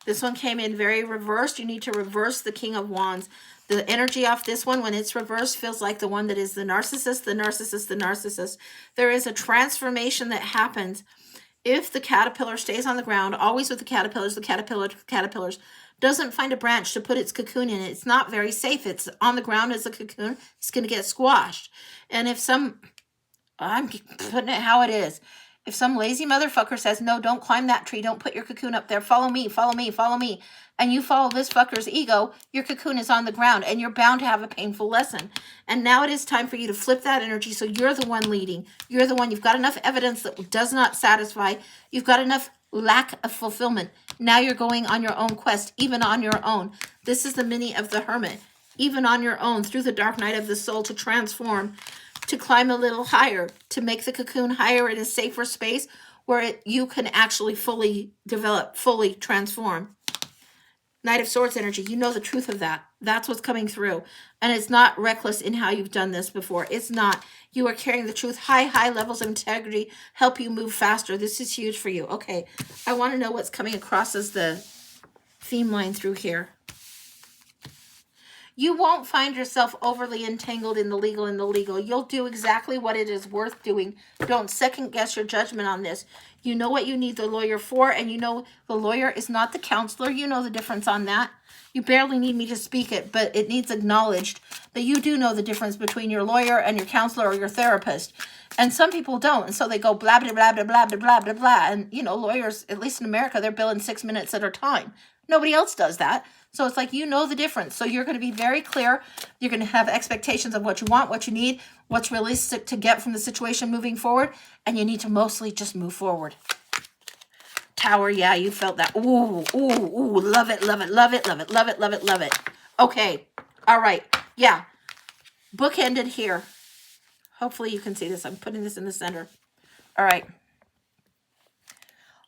This one came in very reversed. You need to reverse the King of Wands. The energy off this one, when it's reversed, feels like the one that is the narcissist, the narcissist, the narcissist. There is a transformation that happens if the caterpillar stays on the ground, always with the caterpillars, doesn't find a branch to put its cocoon in. It's not very safe. It's on the ground as a cocoon. It's going to get squashed. And if I'm putting it how it is. If some lazy motherfucker says, no, don't climb that tree, don't put your cocoon up there, follow me, follow me, follow me, and you follow this fucker's ego, your cocoon is on the ground, and you're bound to have a painful lesson. And now it is time for you to flip that energy, so you're the one leading. You're the one. You've got enough evidence that does not satisfy. You've got enough lack of fulfillment. Now you're going on your own quest, even on your own. This is the mini of the Hermit. Even on your own, through the dark night of the soul, to transform, to climb a little higher, to make the cocoon higher in a safer space where you can actually fully develop, fully transform. Knight of Swords energy, you know the truth of that. That's what's coming through. And it's not reckless in how you've done this before. It's not. You are carrying the truth. High levels of integrity help you move faster. This is huge for you. Okay, I want to know what's coming across as the theme line through here. You won't find yourself overly entangled in the legal. You'll do exactly what it is worth doing. Don't second guess your judgment on this. You know what you need the lawyer for, and you know the lawyer is not the counselor. You know the difference on that. You barely need me to speak it, but it needs acknowledged that you do know the difference between your lawyer and your counselor or your therapist. And some people don't, and so they go blah, blah, blah, blah, blah, blah, blah, blah, blah. And, you know, lawyers, at least in America, they're billing 6 minutes at a time. Nobody else does that. So it's like, you know the difference. So you're going to be very clear. You're going to have expectations of what you want, what you need, what's realistic to get from the situation moving forward. And you need to mostly just move forward. Tower, yeah, you felt that. Ooh, love it, love it, love it, love it, love it, love it, love it. Okay, all right, yeah. Book ended here. Hopefully you can see this. I'm putting this in the center. All right.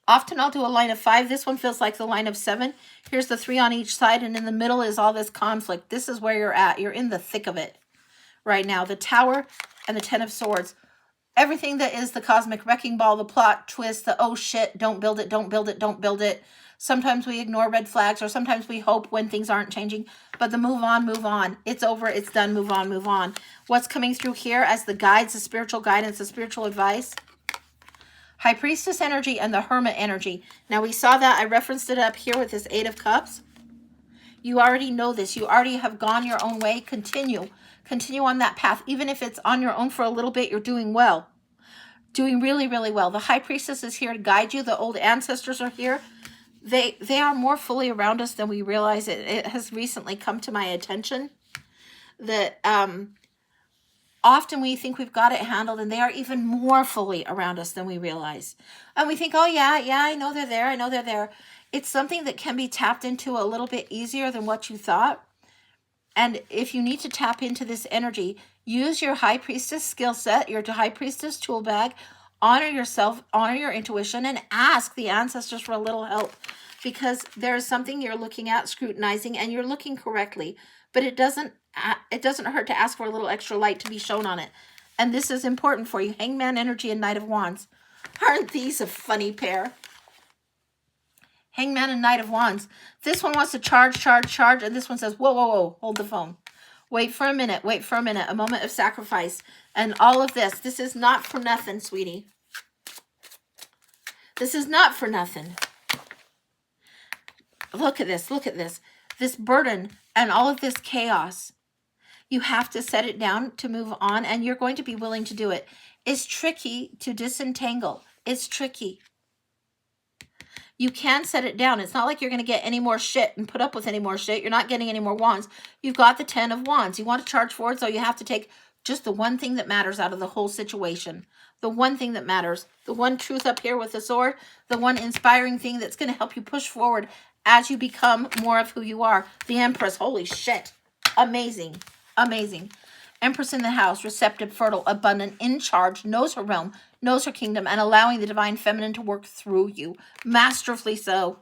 Often I'll do a line of 5. This one feels like the line of 7. Here's the 3 on each side, and in the middle is all this conflict. This is where you're at. You're in the thick of it right now. The Tower and the 10 of Swords. Everything that is the cosmic wrecking ball, the plot twist, the oh shit, don't build it, don't build it, don't build it. Sometimes we ignore red flags, or sometimes we hope when things aren't changing. But the move on, move on. It's over, it's done, move on, move on. What's coming through here as the guides, the spiritual guidance, the spiritual advice? High Priestess energy and the Hermit energy. Now we saw that. I referenced it up here with this 8 of Cups. You already know this. You already have gone your own way. Continue. Continue on that path. Even if it's on your own for a little bit, you're doing well. Doing really, really well. The High Priestess is here to guide you. The old ancestors are here. They are more fully around us than we realize. It has recently come to my attention that often we think we've got it handled, and they are even more fully around us than we realize. And we think, oh, yeah, I know they're there. I know they're there. It's something that can be tapped into a little bit easier than what you thought. And if you need to tap into this energy, use your High Priestess skill set, your High Priestess tool bag, honor yourself, honor your intuition, and ask the ancestors for a little help. Because there is something you're looking at, scrutinizing, and you're looking correctly. But it doesn't hurt to ask for a little extra light to be shown on it. And this is important for you. Hangman energy and Knight of Wands. Aren't these a funny pair? Hangman and Knight of Wands. This one wants to charge. And this one says, whoa, hold the phone. Wait for a minute. A moment of sacrifice. And all of this. This is not for nothing, sweetie. This is not for nothing. Look at this. Look at this. This burden and all of this chaos. You have to set it down to move on, and you're going to be willing to do it. It's tricky to disentangle. It's tricky. You can set it down. It's not like you're going to get any more shit and put up with any more shit. You're not getting any more wands. You've got the 10 of wands. You want to charge forward, so you have to take just the one thing that matters out of the whole situation. The one thing that matters. The one truth up here with the sword. The one inspiring thing that's going to help you push forward as you become more of who you are. The Empress. Holy shit. Amazing. Amazing. Empress in the house, receptive, fertile, abundant, in charge, knows her realm, knows her kingdom, and allowing the divine feminine to work through you. Masterfully so.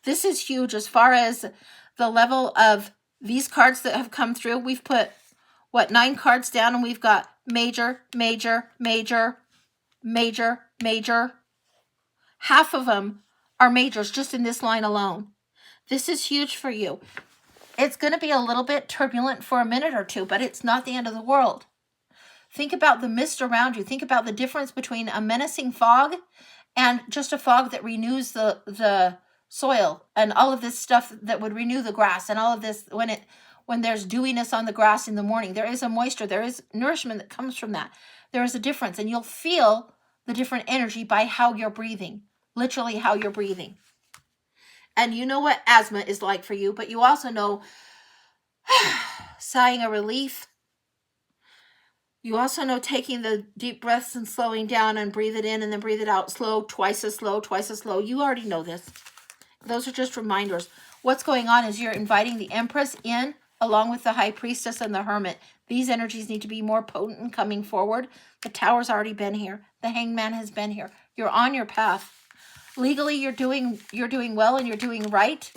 This is huge as far as the level of these cards that have come through. We've put, what, 9 cards down, and we've got major, major, major, major, major. Half of them are majors just in this line alone. This is huge for you. It's going to be a little bit turbulent for a minute or two, but it's not the end of the world. Think about the mist around you. Think about the difference between a menacing fog and just a fog that renews the soil and all of this stuff that would renew the grass and all of this. When there's dewiness on the grass in the morning, there is a moisture, there is nourishment that comes from that. There is a difference, and you'll feel the different energy by how you're breathing, literally how you're breathing. And you know what asthma is like for you, but you also know sighing a relief. You also know taking the deep breaths and slowing down and breathe it in and then breathe it out slow, twice as slow, twice as slow. You already know this. Those are just reminders. What's going on is you're inviting the Empress in along with the High Priestess and the Hermit. These energies need to be more potent coming forward. The Tower's already been here. The Hangman has been here. You're on your path. Legally, you're doing well and you're doing right.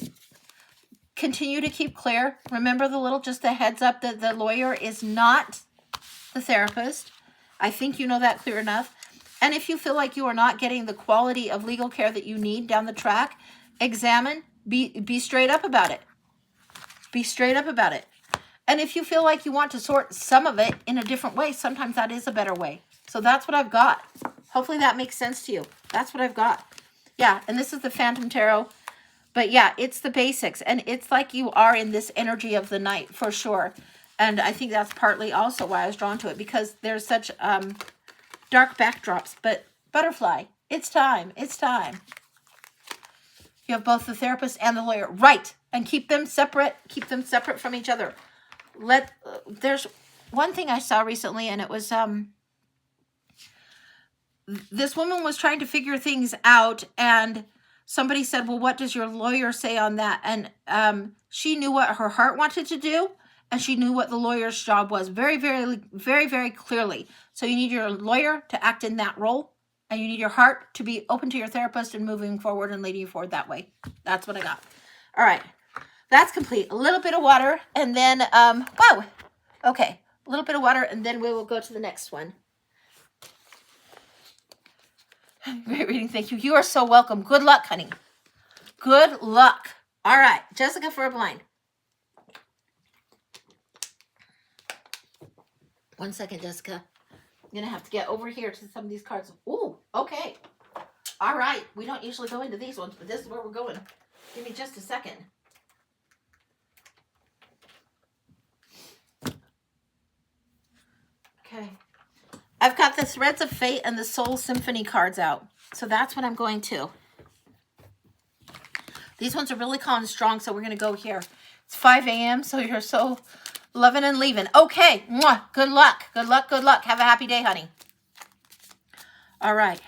Continue to keep clear. Remember just the heads up that the lawyer is not the therapist. I think you know that clear enough. And if you feel like you are not getting the quality of legal care that you need down the track, examine, be straight up about it. Be straight up about it. And if you feel like you want to sort some of it in a different way, sometimes that is a better way. So that's what I've got. Hopefully that makes sense to you. That's what I've got. Yeah, and this is the Phantom Tarot. But yeah, it's the basics. And it's like you are in this energy of the night for sure. And I think that's partly also why I was drawn to it, because there's such dark backdrops. But butterfly, it's time. It's time. You have both the therapist and the lawyer. Right. And keep them separate. Keep them separate from each other. There's one thing I saw recently, and it was this woman was trying to figure things out, and somebody said, well, what does your lawyer say on that? And she knew what her heart wanted to do, and she knew what the lawyer's job was very, very, very, very clearly. So you need your lawyer to act in that role, and you need your heart to be open to your therapist and moving forward and leading you forward that way. That's what I got. All right. That's complete. A little bit of water, and then, wow. Okay. A little bit of water, and then we will go to the next one. Great reading. Thank you. You are so welcome. Good luck, honey. Good luck. All right. Jessica for a blind. 1 second, Jessica. I'm going to have to get over here to some of these cards. Ooh, okay. All right. We don't usually go into these ones, but this is where we're going. Give me just a second. Okay. I've got the Threads of Fate and the Soul Symphony cards out. So that's what I'm going to. These ones are really calling strong, so we're going to go here. It's 5 a.m., so you're so loving and leaving. Okay. Mwah. Good luck. Good luck. Good luck. Have a happy day, honey. All right.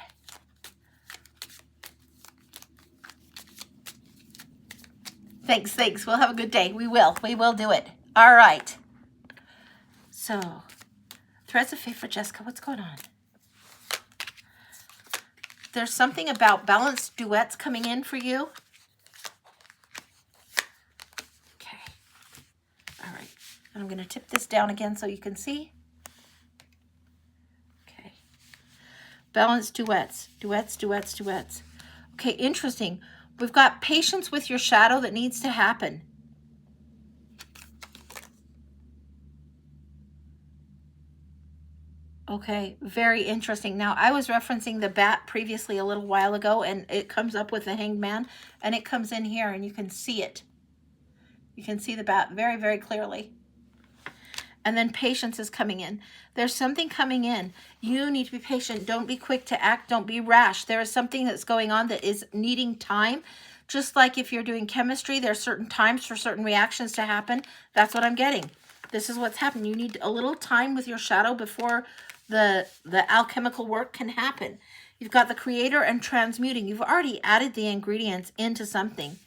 Thanks. Thanks. We'll have a good day. We will. We will do it. All right. So... Threads of Fate for Jessica. What's going on? There's something about balanced duets coming in for you. Okay. All right. And I'm going to tip this down again so you can see. Okay. Balanced duets. Duets, duets, duets. Okay, interesting. We've got patience with your shadow that needs to happen. Okay, very interesting. Now, I was referencing the bat previously a little while ago, and it comes up with the Hanged Man, and it comes in here, and you can see it. You can see the bat very, very clearly. And then patience is coming in. There's something coming in. You need to be patient. Don't be quick to act. Don't be rash. There is something that's going on that is needing time. Just like if you're doing chemistry, there are certain times for certain reactions to happen. That's what I'm getting. This is what's happening. You need a little time with your shadow before the alchemical work can happen. You've got the creator and transmuting. You've already added the ingredients into something.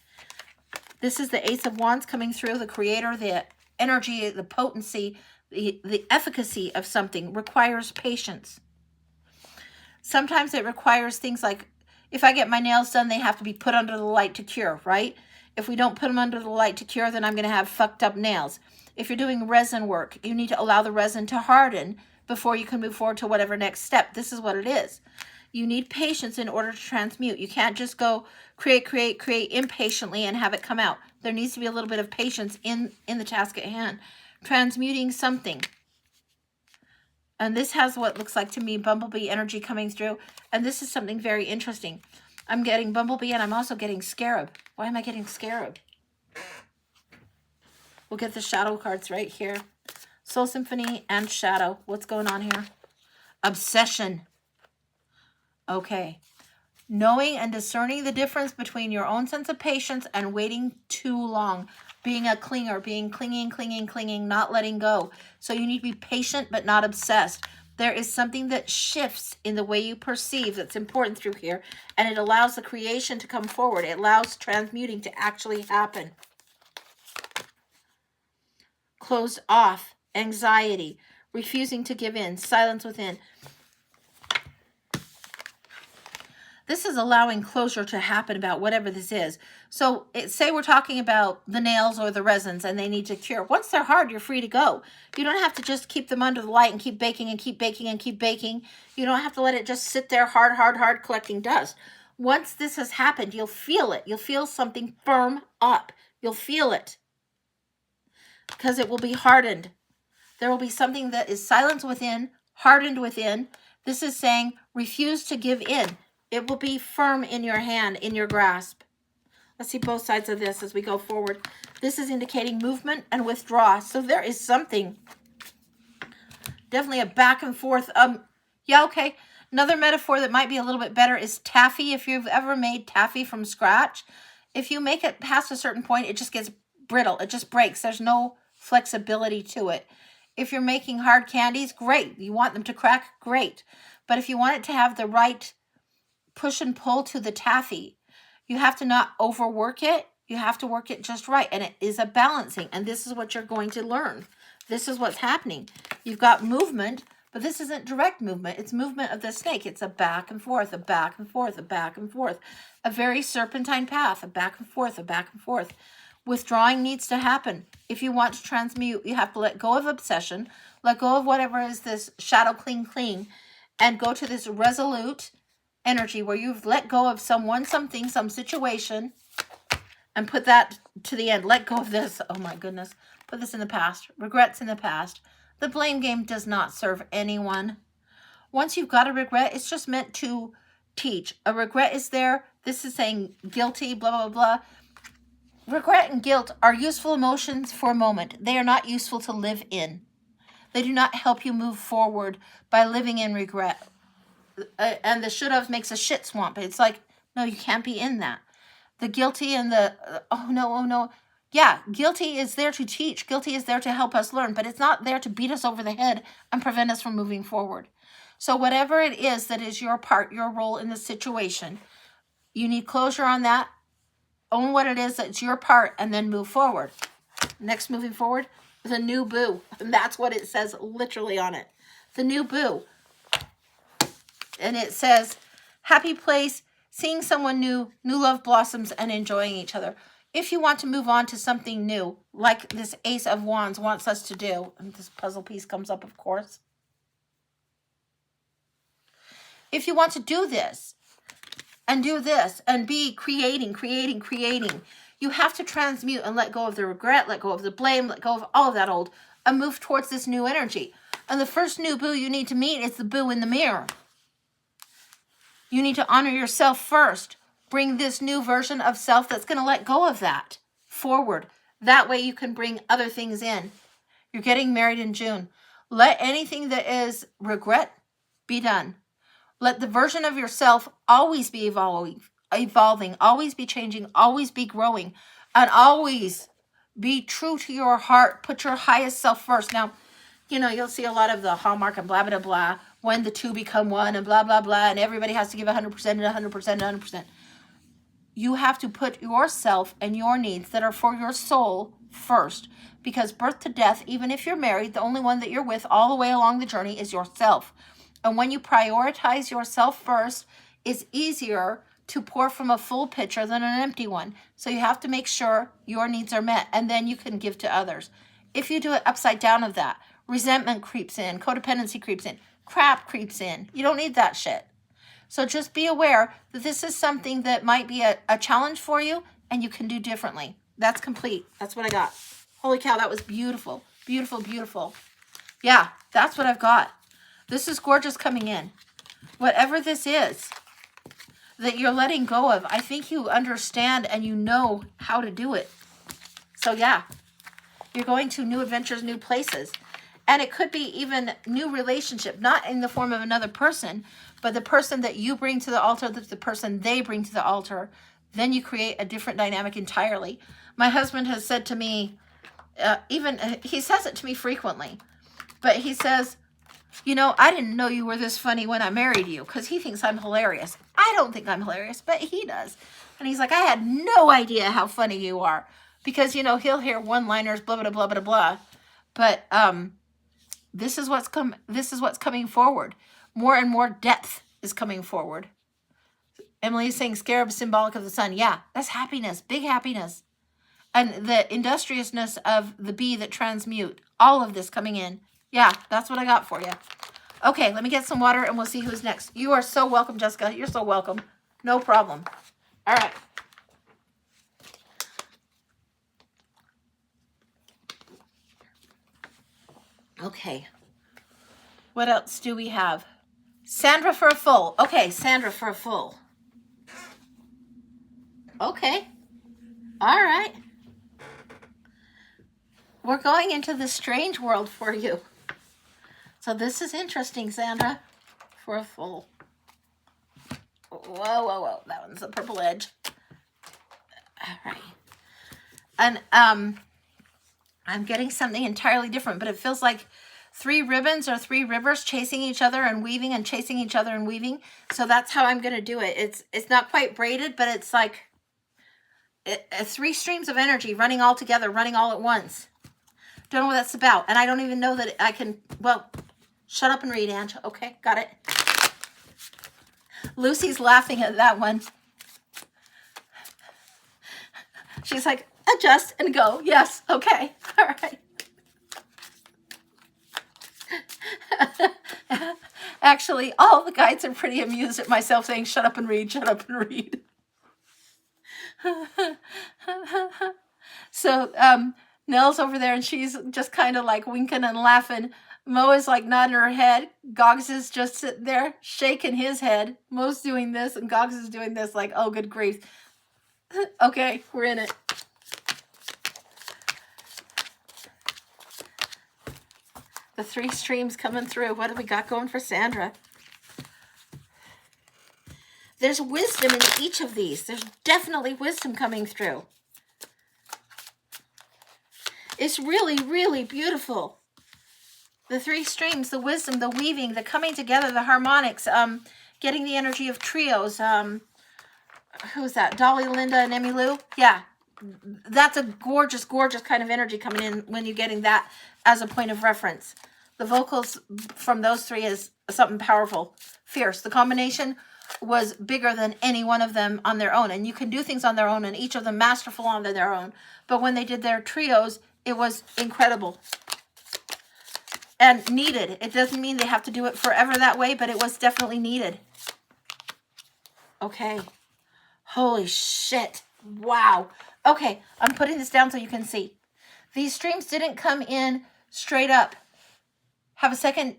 This is the Ace of Wands coming through, the creator, the energy, the potency, the efficacy of something requires patience. Sometimes it requires things like, if I get my nails done, they have to be put under the light to cure, right? If we don't put them under the light to cure, then I'm going to have fucked up nails. If you're doing resin work, you need to allow the resin to harden before you can move forward to whatever next step. This is what it is. You need patience in order to transmute. You can't just go create impatiently and have it come out. There needs to be a little bit of patience in the task at hand. Transmuting something. And this has what looks like to me bumblebee energy coming through. And this is something very interesting. I'm getting bumblebee and I'm also getting scarab. Why am I getting scarab? We'll get the shadow cards right here. Soul Symphony and shadow. What's going on here? Obsession. Okay. Knowing and discerning the difference between your own sense of patience and waiting too long. Being a clinger, being clinging, not letting go. So you need to be patient but not obsessed. There is something that shifts in the way you perceive that's important through here. And it allows the creation to come forward. It allows transmuting to actually happen. Closed off. Anxiety. Refusing to give in. Silence within. This is allowing closure to happen about whatever this is. So say we're talking about the nails or the resins and they need to cure. Once they're hard, you're free to go. You don't have to just keep them under the light and keep baking and keep baking and keep baking. You don't have to let it just sit there hard, collecting dust. Once this has happened, you'll feel it. You'll feel something firm up. You'll feel it. Because it will be hardened. There will be something that is silence within, hardened within. This is saying refuse to give in. It will be firm in your hand, in your grasp. Let's see both sides of this as we go forward. This is indicating movement and withdraw. So there is something. Definitely a back and forth. Yeah, okay. Another metaphor that might be a little bit better is taffy. If you've ever made taffy from scratch, if you make it past a certain point, it just gets brittle. It just breaks. There's no flexibility to it. If you're making hard candies, great. You want them to crack, great. But if you want it to have the right push and pull to the taffy, you have to not overwork it. You have to work it just right. And it is a balancing. And this is what you're going to learn. This is what's happening. You've got movement, but this isn't direct movement. It's movement of the snake. It's a back and forth, a back and forth, a back and forth. A very serpentine path, a back and forth, a back and forth. Withdrawing needs to happen. If you want to transmute, you have to let go of obsession, let go of whatever is this shadow cling, and go to this resolute energy where you've let go of someone, something, some situation, and put that to the end. Let go of this. Oh my goodness. Put this in the past. Regrets in the past. The blame game does not serve anyone. Once you've got a regret, it's just meant to teach. A regret is there. This is saying guilty, blah, blah, blah. Regret and guilt are useful emotions for a moment. They are not useful to live in. They do not help you move forward by living in regret. And the should have makes a shit swamp. It's like, no, you can't be in that. The guilty and the, oh no. Yeah, guilty is there to teach. Guilty is there to help us learn, but it's not there to beat us over the head and prevent us from moving forward. So whatever it is that is your part, your role in the situation, you need closure on that. Own what it is that's your part and then move forward. Next, moving forward, the new boo. And that's what it says literally on it. The new boo. And it says, happy place, seeing someone new, new love blossoms, and enjoying each other. If you want to move on to something new, like this Ace of Wands wants us to do, and this puzzle piece comes up, of course. If you want to do this, and do this, and be creating, you have to transmute and let go of the regret, let go of the blame, let go of all of that old, and move towards this new energy. And the first new boo you need to meet is the boo in the mirror. You need to honor yourself first. Bring this new version of self that's going to let go of that forward. That way you can bring other things in. You're getting married in June. Let anything that is regret be done. Let the version of yourself always be evolving, always be changing, always be growing, and always be true to your heart. Put your highest self first. Now, you know, you'll see a lot of the Hallmark and blah, blah, blah, when the two become one and blah, blah, blah, and everybody has to give 100% and 100% and 100%. You have to put yourself and your needs that are for your soul first, because birth to death, even if you're married, the only one that you're with all the way along the journey is yourself. And when you prioritize yourself first, it's easier to pour from a full pitcher than an empty one. So you have to make sure your needs are met, and then you can give to others. If you do it upside down of that, resentment creeps in, codependency creeps in, crap creeps in. You don't need that shit. So just be aware that this is something that might be a challenge for you, and you can do differently. That's complete. That's what I got. Holy cow, that was beautiful. Beautiful, beautiful. Yeah, that's what I've got. This is gorgeous coming in. Whatever this is that you're letting go of, I think you understand and you know how to do it. So yeah, you're going to new adventures, new places. And it could be even new relationship, not in the form of another person, but the person that you bring to the altar, that's the person they bring to the altar. Then you create a different dynamic entirely. My husband has said to me, he says it to me frequently, but he says, you know, I didn't know you were this funny when I married you, because he thinks I'm hilarious. I don't think I'm hilarious, but he does. And he's like, I had no idea how funny you are, because, you know, he'll hear one-liners, blah, blah, blah, blah, blah. But this is what's coming forward. More and more depth is coming forward. Emily is saying scarab symbolic of the sun. Yeah, that's happiness, big happiness. And the industriousness of the bee that transmute. All of this coming in. Yeah, that's what I got for you. Okay, let me get some water and we'll see who's next. You are so welcome, Jessica. You're so welcome. No problem. All right. Okay. What else do we have? Sandra for a full. Okay, Sandra for a full. Okay. All right. We're going into the strange world for you. So this is interesting, Sandra, for a full. Whoa, whoa, whoa. That one's the purple edge. All right. And I'm getting something entirely different, but it feels like 3 ribbons or 3 rivers chasing each other and weaving and chasing each other and weaving. So that's how I'm going to do it. It's not quite braided, but it's like 3 streams of energy running all together, running all at once. Don't know what that's about. And I don't even know that I can, well, shut up and read, Ange. Okay, got it. Lucy's laughing at that one. She's like, adjust and go. Yes, okay, all right. Actually, all the guides are pretty amused at myself saying, shut up and read, shut up and read. So, Nell's over there and she's just kind of like winking and laughing. Mo is like nodding her head. Gogs is just sitting there shaking his head. Mo's doing this and Gogs is doing this like, oh, good grief. Okay, we're in it. The 3 streams coming through. What do we got going for Sandra? There's wisdom in each of these. There's definitely wisdom coming through. It's really, really beautiful. The 3 streams, the wisdom, the weaving, the coming together, the harmonics, getting the energy of trios. Who's that? Dolly, Linda, and Emmylou? Yeah. That's a gorgeous, gorgeous kind of energy coming in when you're getting that as a point of reference. The vocals from those 3 is something powerful, fierce. The combination was bigger than any one of them on their own. And you can do things on their own, and each of them masterful on their own. But when they did their trios, it was incredible and needed. It doesn't mean they have to do it forever that way, but it was definitely needed. Okay. Holy shit. Wow. Okay, I'm putting this down so you can see. These streams didn't come in straight up. Have a second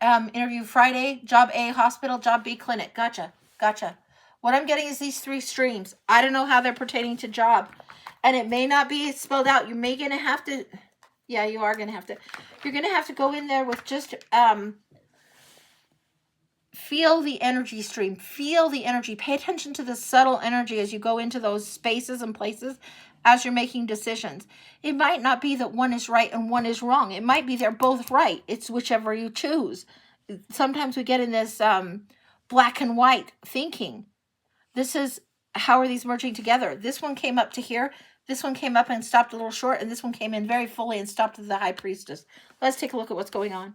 interview Friday. Job A, hospital. Job B, clinic. Gotcha. Gotcha. What I'm getting is these 3 streams. I don't know how they're pertaining to job. And it may not be spelled out. You may gonna have to, yeah, you are gonna have to. You're gonna have to go in there with just feel the energy stream. Feel the energy. Pay attention to the subtle energy as you go into those spaces and places as you're making decisions. It might not be that one is right and one is wrong. It might be they're both right. It's whichever you choose. Sometimes we get in this black and white thinking. This is, how are these merging together? This one came up to here. This one came up and stopped a little short. And this one came in very fully and stopped at the high priestess. Let's take a look at what's going on.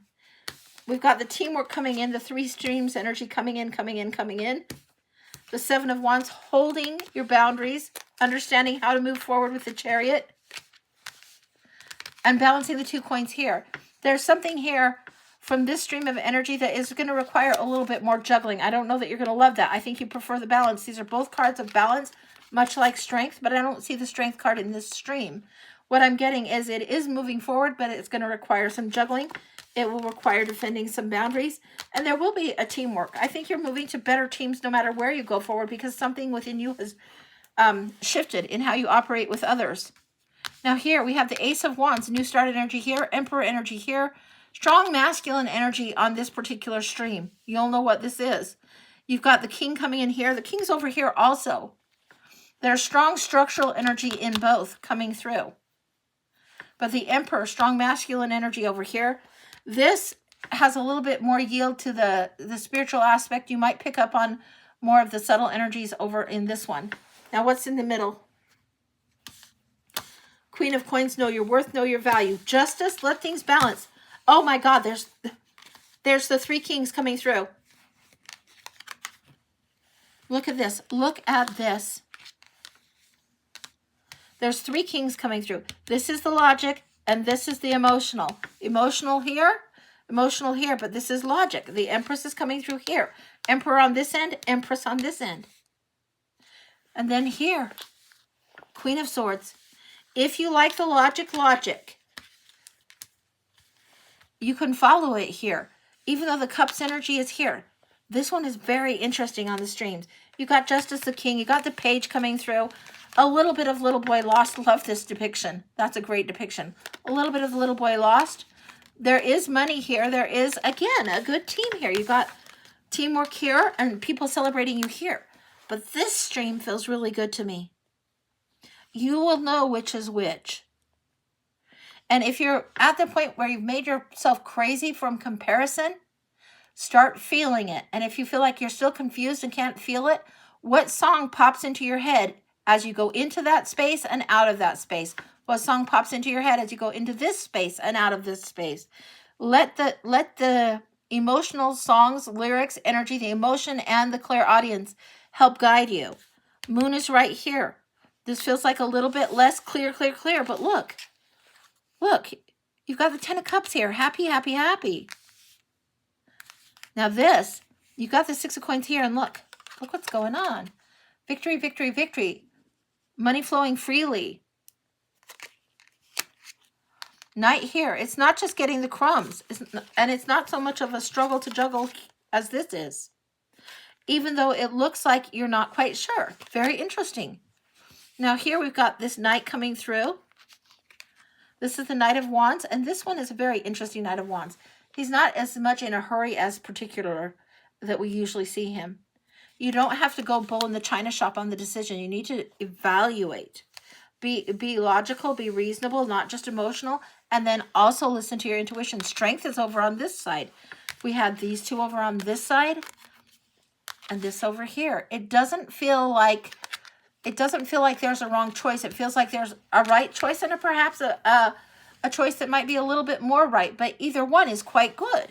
We've got the teamwork coming in, the 3 streams energy coming in, coming in, coming in. The 7 of Wands holding your boundaries, understanding how to move forward with the Chariot, and balancing the 2 coins here. There's something here from this stream of energy that is going to require a little bit more juggling. I don't know that you're going to love that. I think you prefer the balance. These are both cards of balance, much like strength, but I don't see the strength card in this stream. What I'm getting is it is moving forward, but it's going to require some juggling. It will require defending some boundaries, and there will be a teamwork. I think you're moving to better teams no matter where you go forward, because something within you has shifted in how you operate with others. Now here we have the Ace of Wands, New Start energy here, Emperor energy here, strong masculine energy on this particular stream. You'll know what this is. You've got the King coming in here. The King's over here also. There's strong structural energy in both coming through. But the Emperor, strong masculine energy over here. This has a little bit more yield to the spiritual aspect. You might pick up on more of the subtle energies over in this one. Now, what's in the middle? Queen of Coins, know your worth, know your value. Justice, let things balance. Oh my God, there's the 3 kings coming through. Look at this. Look at this. There's 3 kings coming through. This is the logic, and this is the emotional. Emotional here, but this is logic. The Empress is coming through here. Emperor on this end, Empress on this end. And then here, Queen of Swords. If you like the logic, you can follow it here. Even though the Cups energy is here. This one is very interesting on the streams. You got Justice the King. You got the Page coming through. A little bit of Little Boy Lost. Love this depiction. That's a great depiction. A little bit of Little Boy Lost. There is money here. There is, again, a good team here. You got teamwork here and people celebrating you here. But this stream feels really good to me. You will know which is which. And if you're at the point where you've made yourself crazy from comparison, start feeling it. And if you feel like you're still confused and can't feel it, what song pops into your head as you go into that space and out of that space? What song pops into your head as you go into this space and out of this space? Let the emotional songs, lyrics, energy, the emotion, and the clairaudience help guide you. Moon is right here. This feels like a little bit less clear, but look, you've got the 10 of Cups here. Happy, happy, happy. Now this, you've got the 6 of Coins here, and look what's going on. Victory, victory, victory. Money flowing freely. Knight here. It's not just getting the crumbs, and it's not so much of a struggle to juggle as this is. Even though it looks like you're not quite sure. Very interesting. Now here we've got this Knight coming through. This is the Knight of Wands, and this one is a very interesting Knight of Wands. He's not as much in a hurry as particular that we usually see him. You don't have to go bull in the china shop on the decision. You need to evaluate. Be logical, be reasonable, not just emotional, and then also listen to your intuition. Strength is over on this side. We have these 2 over on this side and this over here. It doesn't feel like there's a wrong choice. It feels like there's a right choice and perhaps a choice that might be a little bit more right, but either one is quite good.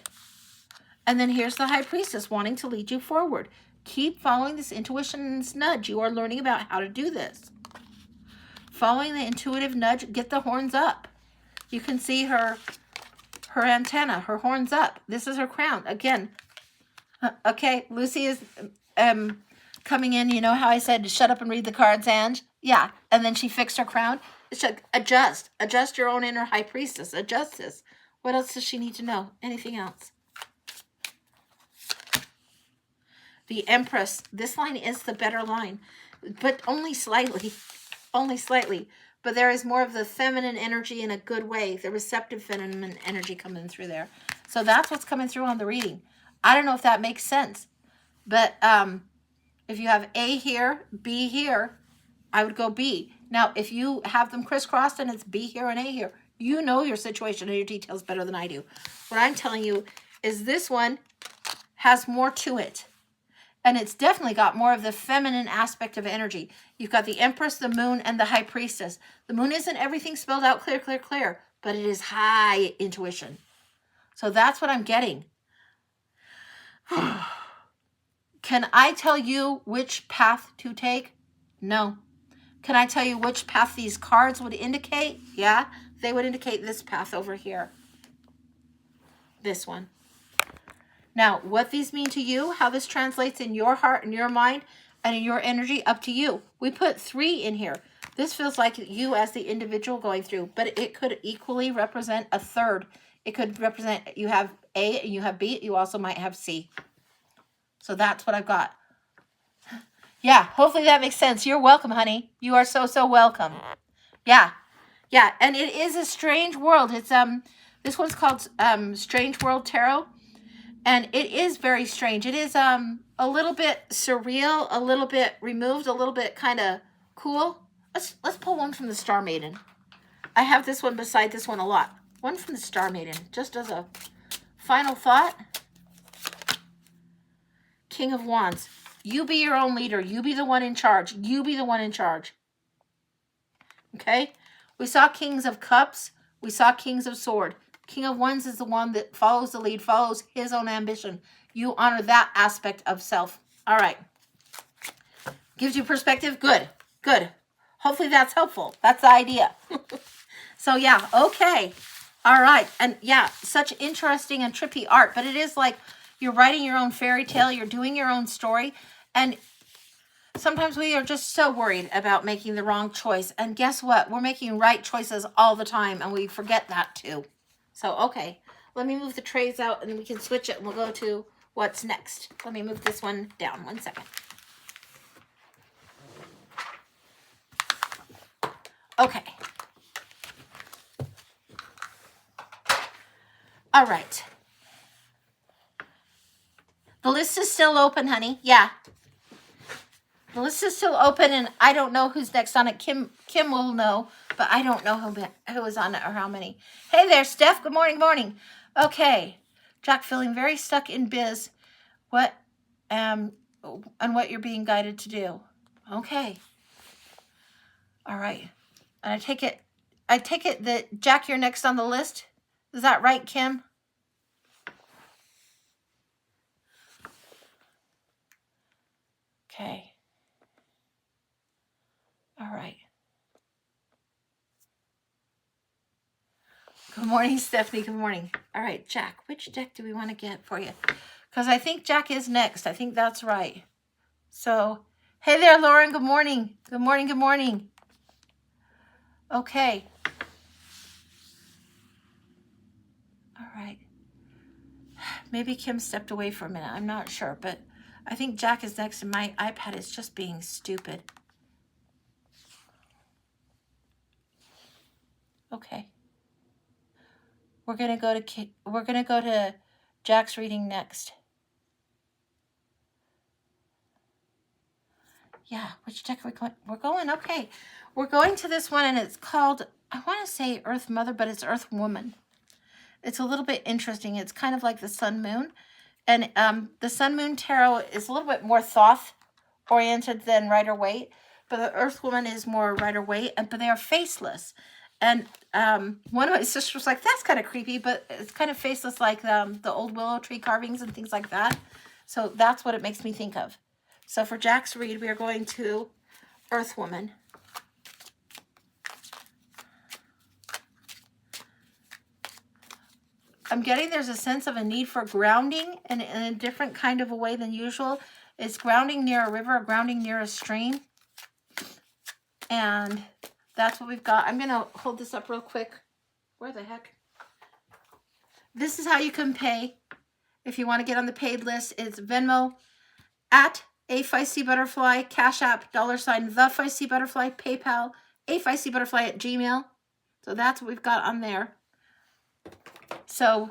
And then here's the High Priestess wanting to lead you forward. Keep following this intuition and this nudge. You are learning about how to do this. Following the intuitive nudge, get the horns up. You can see her antenna, her horns up. This is her crown. Again, okay, Lucy is coming in. You know how I said, shut up and read the cards, Ange? Yeah, and then she fixed her crown. It's like, adjust your own inner High Priestess. Adjust this. What else does she need to know? Anything else? The Empress. This line is the better line, but only slightly. Only slightly. But there is more of the feminine energy in a good way, the receptive feminine energy coming through there. So that's what's coming through on the reading. I don't know if that makes sense, but if you have A here, B here, I would go B. Now, if you have them crisscrossed and it's B here and A here, you know your situation and your details better than I do. What I'm telling you is this one has more to it. And it's definitely got more of the feminine aspect of energy. You've got the Empress, the Moon, and the High Priestess. The Moon isn't everything spelled out clear, clear, clear, but it is high intuition. So that's what I'm getting. Can I tell you which path to take? No. Can I tell you which path these cards would indicate? Yeah, they would indicate this path over here. This one. Now, what these mean to you, how this translates in your heart and your mind and in your energy, up to you. We put 3 in here. This feels like you as the individual going through, but it could equally represent a third. It could represent you have A and you have B. You also might have C. So that's what I've got. Yeah, hopefully that makes sense. You're welcome, honey. You are so, so welcome. Yeah. Yeah, and it is a strange world. It's this one's called Strange World Tarot. And it is very strange. It is a little bit surreal, a little bit removed, a little bit kind of cool. Let's pull one from the Star Maiden. I have this one beside this one a lot. One from the Star Maiden, just as a final thought. King of Wands. You be your own leader. You be the one in charge. You be the one in charge. Okay? We saw Kings of Cups. We saw Kings of Sword. King of Wands is the one that follows the lead, follows his own ambition. You honor that aspect of self. All right. Gives you perspective? Good. Good. Hopefully that's helpful. That's the idea. So yeah, okay. All right. And yeah, such interesting and trippy art. But it is like you're writing your own fairy tale. You're doing your own story. And sometimes we are just so worried about making the wrong choice. And guess what? We're making right choices all the time. And we forget that too. So, okay, let me move the trays out and we can switch it and we'll go to what's next. Let me move this one down 1 second. Okay. All right. The list is still open, honey. Yeah. The list is still open and I don't know who's next on it. Kim will know, but I don't know who is on it or how many. Hey there, Steph. Good morning, morning. Okay. Jack, feeling very stuck in biz. What and what you're being guided to do. Okay. All right. And I take it that Jack, you're next on the list. Is that right, Kim? Okay. All right. Good morning, Stephanie. Good morning. All right, Jack, which deck do we want to get for you? Because I think Jack is next. I think that's right. So, hey there, Lauren. Good morning. Good morning. Good morning. Okay. All right. Maybe Kim stepped away for a minute. I'm not sure, but I think Jack is next and my iPad is just being stupid. Okay. We're going to go to Jack's reading next. Yeah, which deck are we going? We're going, okay. We're going to this one, and it's called, I want to say Earth Mother, but it's Earth Woman. It's a little bit interesting. It's kind of like the Sun Moon. And the Sun Moon Tarot is a little bit more Thoth-oriented than Rider-Waite, but the Earth Woman is more Rider-Waite, but they are faceless. And one of my sisters was like, that's kind of creepy, but it's kind of faceless like the old willow tree carvings and things like that. So that's what it makes me think of. So for Jack's read, we are going to Earth Woman. I'm getting there's a sense of a need for grounding in a different kind of a way than usual. It's grounding near a river, grounding near a stream. And that's what we've got. I'm going to hold this up real quick. Where the heck? This is how you can pay. If you want to get on the paid list, it's Venmo at A Feisty Butterfly, Cash App, $, The Feisty Butterfly, PayPal, A Feisty Butterfly at Gmail. So that's what we've got on there. So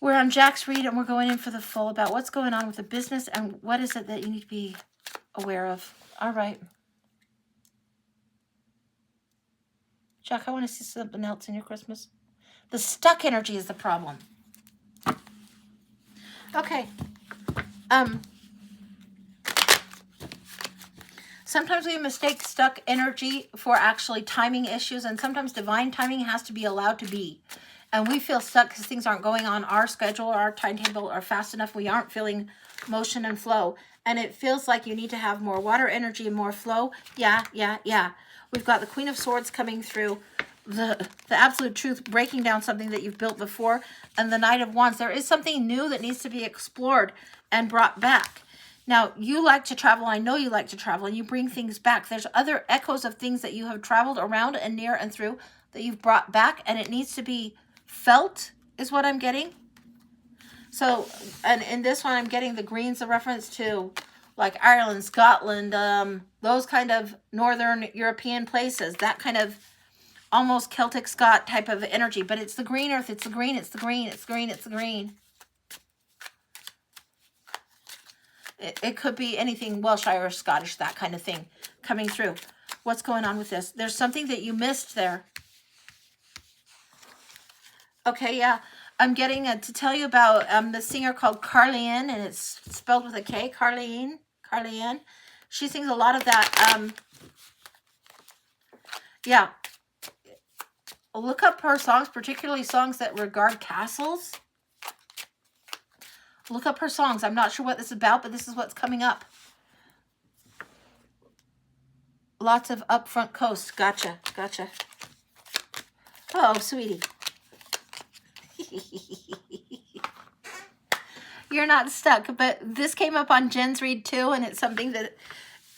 we're on Jack's Read, and we're going in for the full about what's going on with the business and what is it that you need to be aware of. All right. Jack, I want to see something else in your Christmas. The stuck energy is the problem. Okay. Sometimes we mistake stuck energy for actually timing issues, and sometimes divine timing has to be allowed to be. And we feel stuck because things aren't going on our schedule, our timetable, or fast enough. We aren't feeling motion and flow. And it feels like you need to have more water energy and more flow. Yeah. We've got the Queen of Swords coming through. The absolute truth, breaking down something that you've built before. And the Knight of Wands. There is something new that needs to be explored and brought back. Now, you like to travel. I know you like to travel, and you bring things back. There's other echoes of things that you have traveled around and near and through that you've brought back, and it needs to be felt, is what I'm getting. So, and in this one, I'm getting the green's a reference to like Ireland, Scotland, those kind of Northern European places, that kind of almost Celtic Scot type of energy. But it's the green earth, it's the green, it's the green, it's the green, it's the green. It could be anything Welsh, Irish, Scottish, that kind of thing coming through. What's going on with this? There's something that you missed there. Okay, yeah. I'm getting to tell you about the singer called Carly-Anne, and it's spelled with a K, Carly-Anne. Carly-Anne. She sings a lot of that. Yeah. Look up her songs, particularly songs that regard castles. Look up her songs. I'm not sure what this is about, but this is what's coming up. Lots of upfront coast. Gotcha. Oh, sweetie. You're not stuck, but this came up on Jen's read too, and it's something that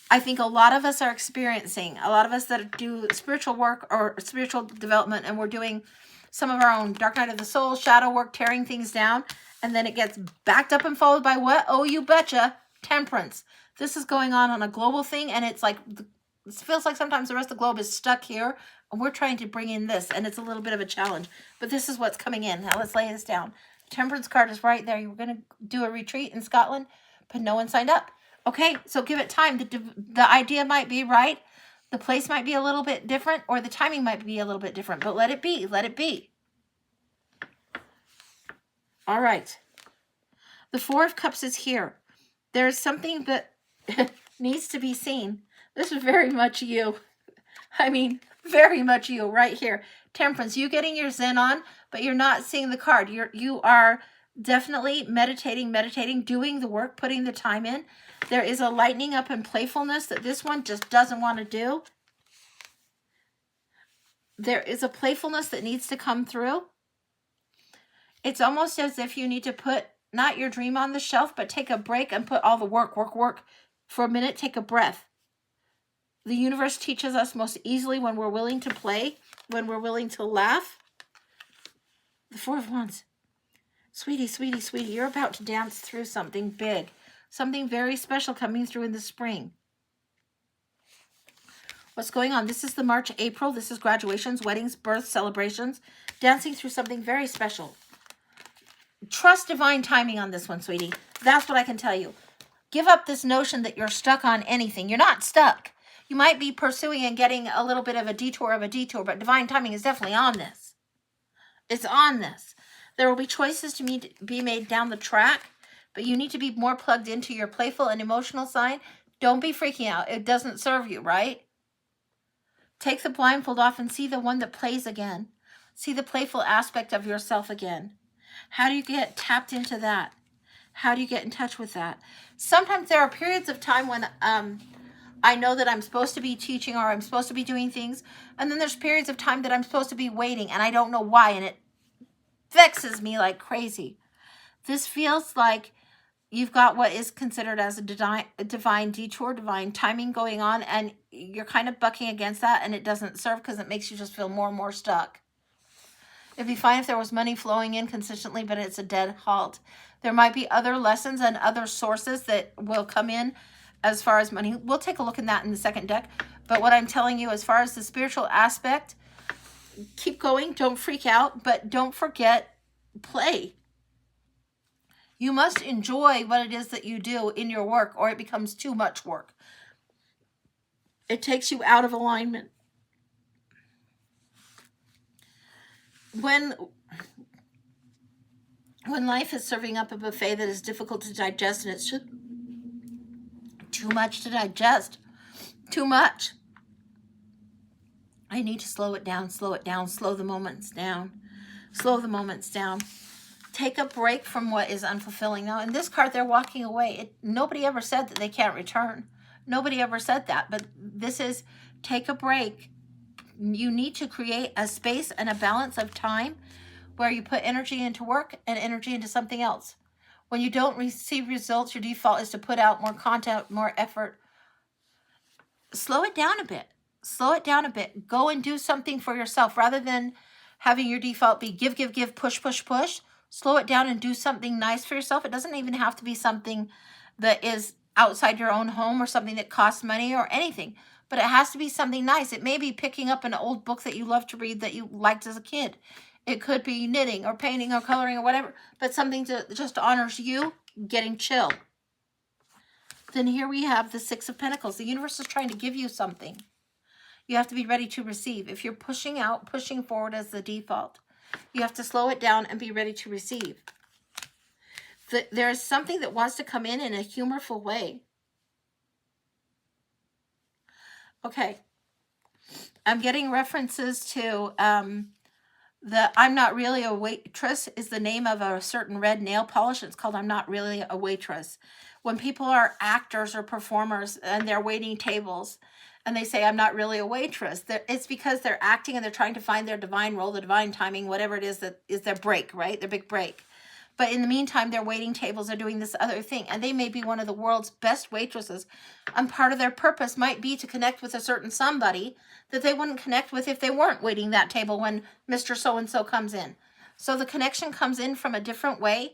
I think a lot of us are experiencing. A lot of us that do spiritual work or spiritual development, and we're doing some of our own Dark Night of the Soul, shadow work, tearing things down, and then it gets backed up and followed by what? Oh, you betcha, temperance. This is going on a global thing, and it's like, it feels like sometimes the rest of the globe is stuck here, and we're trying to bring in this, and it's a little bit of a challenge. But this is what's coming in. Now let's lay this down. Temperance card is right there. You were going to do a retreat in Scotland, but no one signed up. Okay, so give it time. The idea might be right. The place might be a little bit different, or the timing might be a little bit different, but let it be. Let it be. All right. The Four of Cups is here. There's something that needs to be seen. This is very much you. I mean, very much you right here. Temperance, you getting your Zen on, but you're not seeing the card. You are definitely meditating, doing the work, putting the time in. There is a lightening up and playfulness that this one just doesn't want to do. There is a playfulness that needs to come through. It's almost as if you need to put not your dream on the shelf, but take a break and put all the work for a minute. Take a breath. The universe teaches us most easily when we're willing to play, when we're willing to laugh. The Four of Wands. Sweetie, sweetie, sweetie, you're about to dance through something big. Something very special coming through in the spring. What's going on? This is the March, April. This is graduations, weddings, births, celebrations. Dancing through something very special. Trust divine timing on this one, sweetie. That's what I can tell you. Give up this notion that you're stuck on anything. You're not stuck. You might be pursuing and getting a little bit of a detour, but divine timing is definitely on this. It's on this. There will be choices to be made down the track, but you need to be more plugged into your playful and emotional side. Don't be freaking out. It doesn't serve you, right? Take the blindfold off and see the one that plays again. See the playful aspect of yourself again. How do you get tapped into that? How do you get in touch with that? Sometimes there are periods of time when I know that I'm supposed to be teaching or I'm supposed to be doing things, and then there's periods of time that I'm supposed to be waiting, and I don't know why, and it vexes me like crazy. This feels like you've got what is considered as a divine detour, divine timing going on, and you're kind of bucking against that, and it doesn't serve because it makes you just feel more and more stuck. It'd be fine if there was money flowing in consistently, but it's a dead halt. There might be other lessons and other sources that will come in as far as money. We'll take a look at that in the second deck. But what I'm telling you, as far as the spiritual aspect, keep going. Don't freak out, but don't forget play. You must enjoy what it is that you do in your work, or it becomes too much work. It takes you out of alignment. When life is serving up a buffet that is difficult to digest, and it's just too much to digest, too much, I need to slow it down, slow the moments down, slow the moments down. Take a break from what is unfulfilling. Now, in this card, they're walking away. Nobody ever said that they can't return. Nobody ever said that, but this is take a break. You need to create a space and a balance of time where you put energy into work and energy into something else. When you don't receive results, your default is to put out more content, more effort. Slow it down a bit. Slow it down a bit. Go and do something for yourself rather than having your default be give, push, push, push. Slow it down and do something nice for yourself. It doesn't even have to be something that is outside your own home or something that costs money or anything, but it has to be something nice. It may be picking up an old book that you love to read that you liked as a kid. It could be knitting or painting or coloring or whatever, but something that just honors you, getting chill. Then here we have the Six of Pentacles. The universe is trying to give you something. You have to be ready to receive. If you're pushing out, pushing forward as the default, you have to slow it down and be ready to receive. There is something that wants to come in a humorful way. Okay. I'm getting references to the I'm Not Really a Waitress is the name of a certain red nail polish. It's called I'm Not Really a Waitress. When people are actors or performers and they're waiting tables and they say, I'm not really a waitress, it's because they're acting and they're trying to find their divine role, the divine timing, whatever it is that is their break, right? Their big break. But in the meantime, they're waiting tables, they're doing this other thing, and they may be one of the world's best waitresses. And part of their purpose might be to connect with a certain somebody that they wouldn't connect with if they weren't waiting that table when Mr. So-and-so comes in. So the connection comes in from a different way,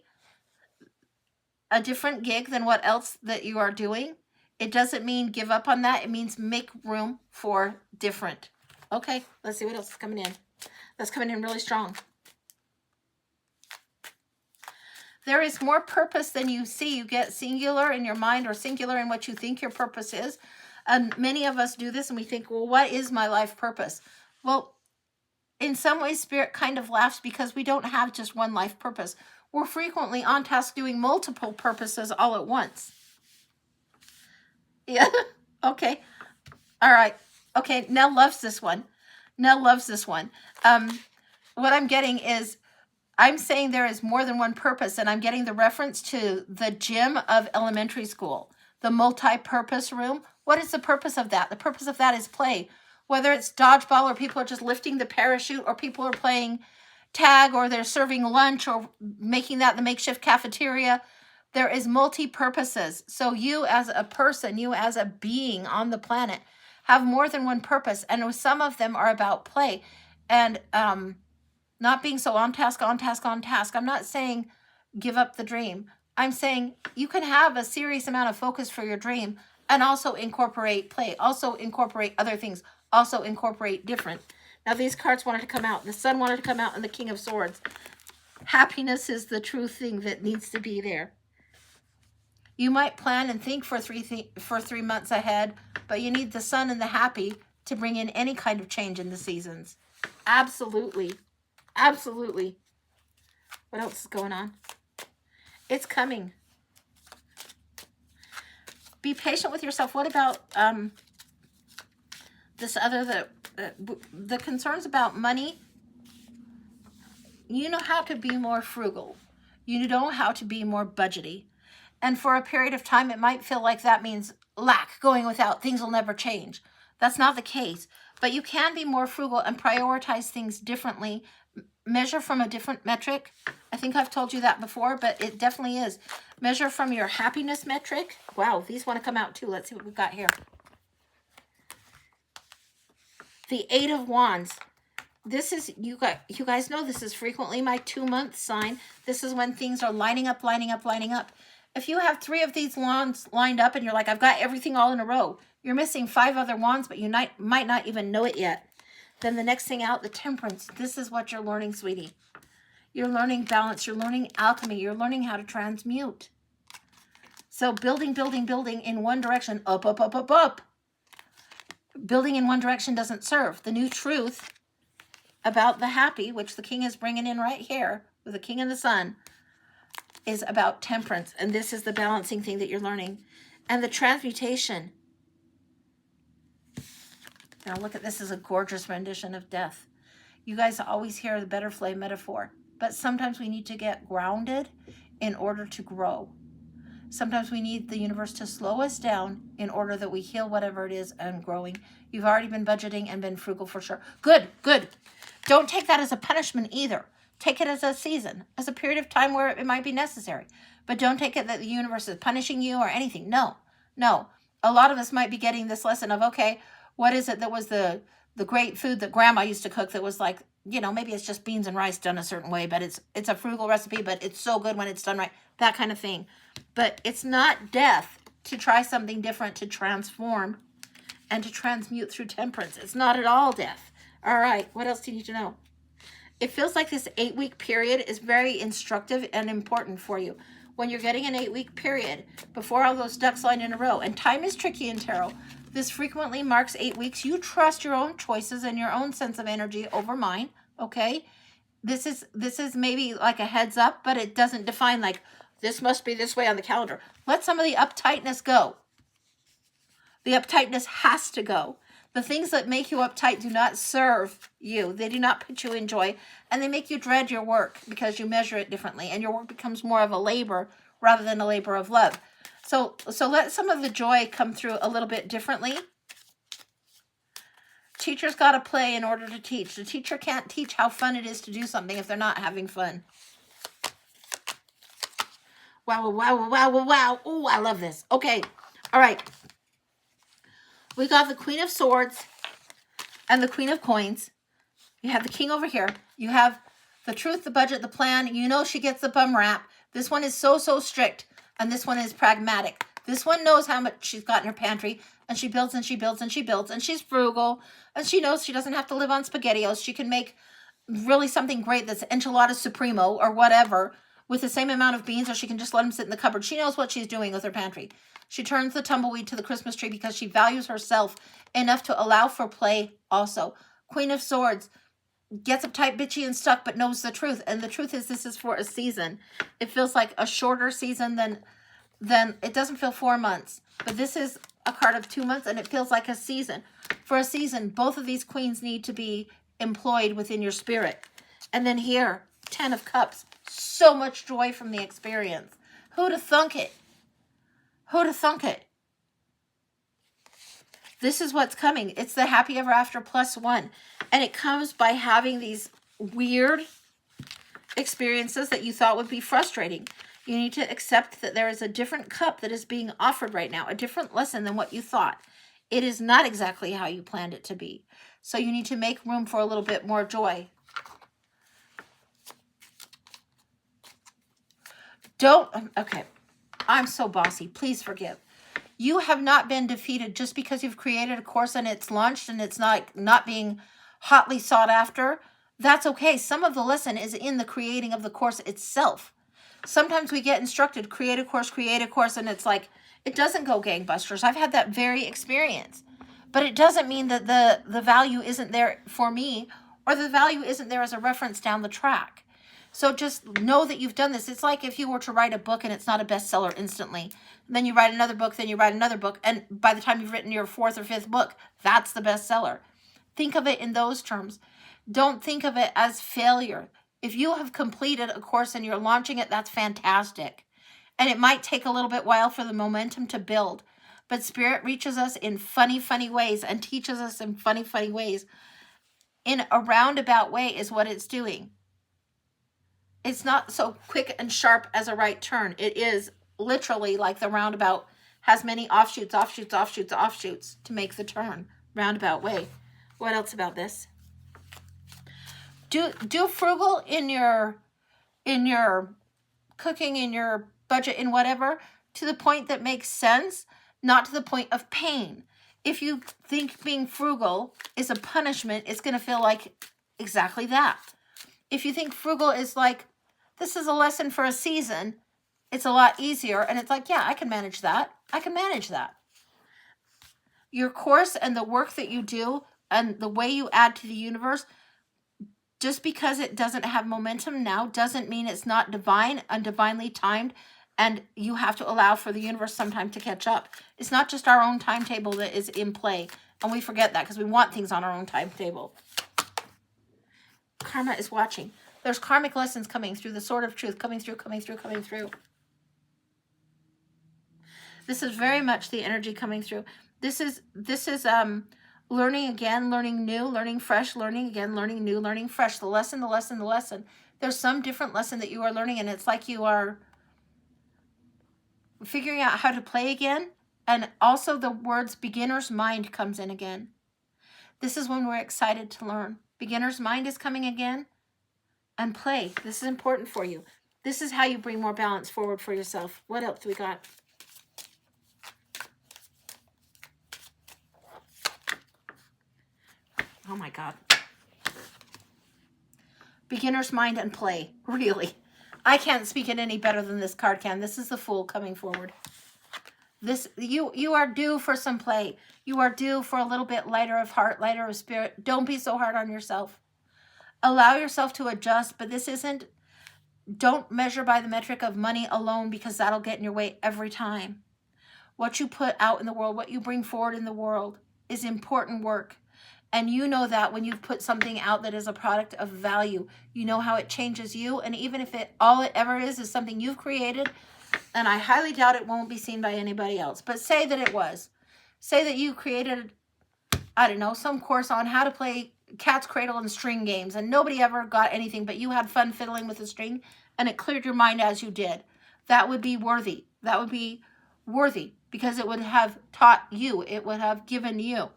a different gig than what else that you are doing. It doesn't mean give up on that. It means make room for different. Okay, let's see what else is coming in. That's coming in really strong. There is more purpose than you see. You get singular in your mind or singular in what you think your purpose is. And many of us do this and we think, well, what is my life purpose? Well, in some ways, Spirit kind of laughs because we don't have just one life purpose. We're frequently on task doing multiple purposes all at once. Yeah, okay. All right. Okay, Nell loves this one. Nell loves this one. What I'm getting is, I'm saying there is more than one purpose, and I'm getting the reference to the gym of elementary school, the multi-purpose room. What is the purpose of that? The purpose of that is play. Whether it's dodgeball or people are just lifting the parachute or people are playing tag or they're serving lunch or making that the makeshift cafeteria, there is multi-purposes. So you as a person, you as a being on the planet have more than one purpose, and some of them are about play. And not being so on task. I'm not saying give up the dream. I'm saying you can have a serious amount of focus for your dream and also incorporate play, also incorporate other things, also incorporate different. Now these cards wanted to come out. The Sun wanted to come out and the King of Swords. Happiness is the true thing that needs to be there. You might plan and think for 3 months ahead, but you need the Sun and the happy to bring in any kind of change in the seasons. Absolutely. Absolutely. What else is going on? It's coming. Be patient with yourself. What about this other, the concerns about money? You know how to be more frugal. You know how to be more budgety. And for a period of time, it might feel like that means lack, going without, things will never change. That's not the case. But you can be more frugal and prioritize things differently. Measure from a different metric. I think I've told you that before, but it definitely is. Measure from your happiness metric. Wow, these want to come out too. Let's see what we've got here. The Eight of Wands. this is, you guys know this is frequently my 2-month sign. This is when things are lining up, lining up, lining up. If you have 3 of these wands lined up and you're like, I've got everything all in a row, you're missing 5 other wands, but you might not even know it yet. Then the next thing out, the Temperance. This is what you're learning, sweetie. You're learning balance. You're learning alchemy. You're learning how to transmute. So building, building, building in one direction, up, up, up, up, up. Building in one direction doesn't serve. The new truth about the happy, which the king is bringing in right here with the king and the sun, is about temperance. And this is the balancing thing that you're learning. And the transmutation. Now look at this as a gorgeous rendition of death. You guys always hear the butterfly metaphor, but sometimes we need to get grounded in order to grow. Sometimes we need the universe to slow us down in order that we heal whatever it is and growing. You've already been budgeting and been frugal for sure. Good, good. Don't take that as a punishment either. Take it as a season, as a period of time where it might be necessary. But don't take it that the universe is punishing you or anything. No, no. A lot of us might be getting this lesson of, okay, what is it that was the great food that grandma used to cook that was like, you know, maybe it's just beans and rice done a certain way, but it's a frugal recipe, but it's so good when it's done right, that kind of thing. But it's not death to try something different, to transform and to transmute through temperance. It's not at all death. All right, what else do you need to know? It feels like this 8-week period is very instructive and important for you. When you're getting an 8-week period, before all those ducks line in a row, and time is tricky in tarot, this frequently marks 8 weeks. You trust your own choices and your own sense of energy over mine, okay? This is maybe like a heads up, but it doesn't define like, this must be this way on the calendar. Let some of the uptightness go. The uptightness has to go. The things that make you uptight do not serve you. They do not put you in joy, and they make you dread your work because you measure it differently, and your work becomes more of a labor rather than a labor of love. So let some of the joy come through a little bit differently. Teachers got to play in order to teach. The teacher can't teach how fun it is to do something if they're not having fun. Wow, wow, wow, wow, wow. Oh, I love this. Okay. All right. We got the Queen of Swords and the Queen of Coins. You have the King over here. You have the truth, the budget, the plan. You know she gets the bum rap. This one is so strict, and this one is pragmatic. This one knows how much she's got in her pantry, and she builds and she builds and she builds, and she's frugal, and she knows she doesn't have to live on SpaghettiOs. She can make really something great that's enchilada supremo or whatever with the same amount of beans, or she can just let them sit in the cupboard. She knows what she's doing with her pantry. She turns the tumbleweed to the Christmas tree because she values herself enough to allow for play also. Queen of Swords gets uptight, bitchy, and stuck, but knows the truth. And the truth is this is for a season. It feels like a shorter season than it doesn't feel 4 months. But this is a card of 2 months, and it feels like a season. For a season, both of these queens need to be employed within your spirit. And then here, 10 of Cups. So much joy from the experience. Who'd have thunk it? Who'd have thunk it? This is what's coming. It's the happy ever after +1. And it comes by having these weird experiences that you thought would be frustrating. You need to accept that there is a different cup that is being offered right now, a different lesson than what you thought. It is not exactly how you planned it to be. So you need to make room for a little bit more joy. Okay, I'm so bossy. Please forgive. You have not been defeated just because you've created a course and it's launched and it's not being hotly sought after. That's okay. Some of the lesson is in the creating of the course itself. Sometimes we get instructed, create a course, and it's like, it doesn't go gangbusters. I've had that very experience. But it doesn't mean that the value isn't there for me, or the value isn't there as a reference down the track. So just know that you've done this. It's like if you were to write a book and it's not a bestseller instantly. Then you write another book, then you write another book, and by the time you've written your 4th or 5th book, that's the bestseller. Think of it in those terms. Don't think of it as failure. If you have completed a course and you're launching it, that's fantastic. And it might take a little bit while for the momentum to build. But Spirit reaches us in funny, funny ways and teaches us in funny, funny ways. In a roundabout way is what it's doing. It's not so quick and sharp as a right turn. It is literally like the roundabout has many offshoots to make the turn. Roundabout way. What else about this? Do frugal in your cooking, in your budget, in whatever, to the point that makes sense, not to the point of pain. If you think being frugal is a punishment, it's going to feel like exactly that. If you think frugal is like, this is a lesson for a season, it's a lot easier. And it's like, yeah, I can manage that. I can manage that. Your course and the work that you do and the way you add to the universe, just because it doesn't have momentum now doesn't mean it's not divine and divinely timed, and you have to allow for the universe sometime to catch up. It's not just our own timetable that is in play, and we forget that because we want things on our own timetable. Karma is watching. There's karmic lessons coming through, the sword of truth coming through. This is very much the energy coming through. This is learning again, learning new, learning fresh, learning again, learning new, learning fresh. The lesson. There's some different lesson that you are learning, and it's like you are figuring out how to play again. And also the words beginner's mind comes in again. This is when we're excited to learn. Beginner's mind is coming again. And play. This is important for you. This is how you bring more balance forward for yourself. What else do we got? Oh my God. Beginner's mind and play. Really. I can't speak it any better than this card can. This is the Fool coming forward. This you are due for some play. You are due for a little bit lighter of heart, lighter of spirit. Don't be so hard on yourself. Allow yourself to adjust, but this isn't, don't measure by the metric of money alone, because that'll get in your way every time. What you put out in the world, what you bring forward in the world is important work. And you know that when you've put something out that is a product of value, you know how it changes you. And even if all it ever is something you've created, and I highly doubt it won't be seen by anybody else, but say that it was. Say that you created, I don't know, some course on how to play cat's cradle and string games, and nobody ever got anything, but you had fun fiddling with the string, and it cleared your mind as you did. That would be worthy. That would be worthy, because it would have taught you. It would have given you.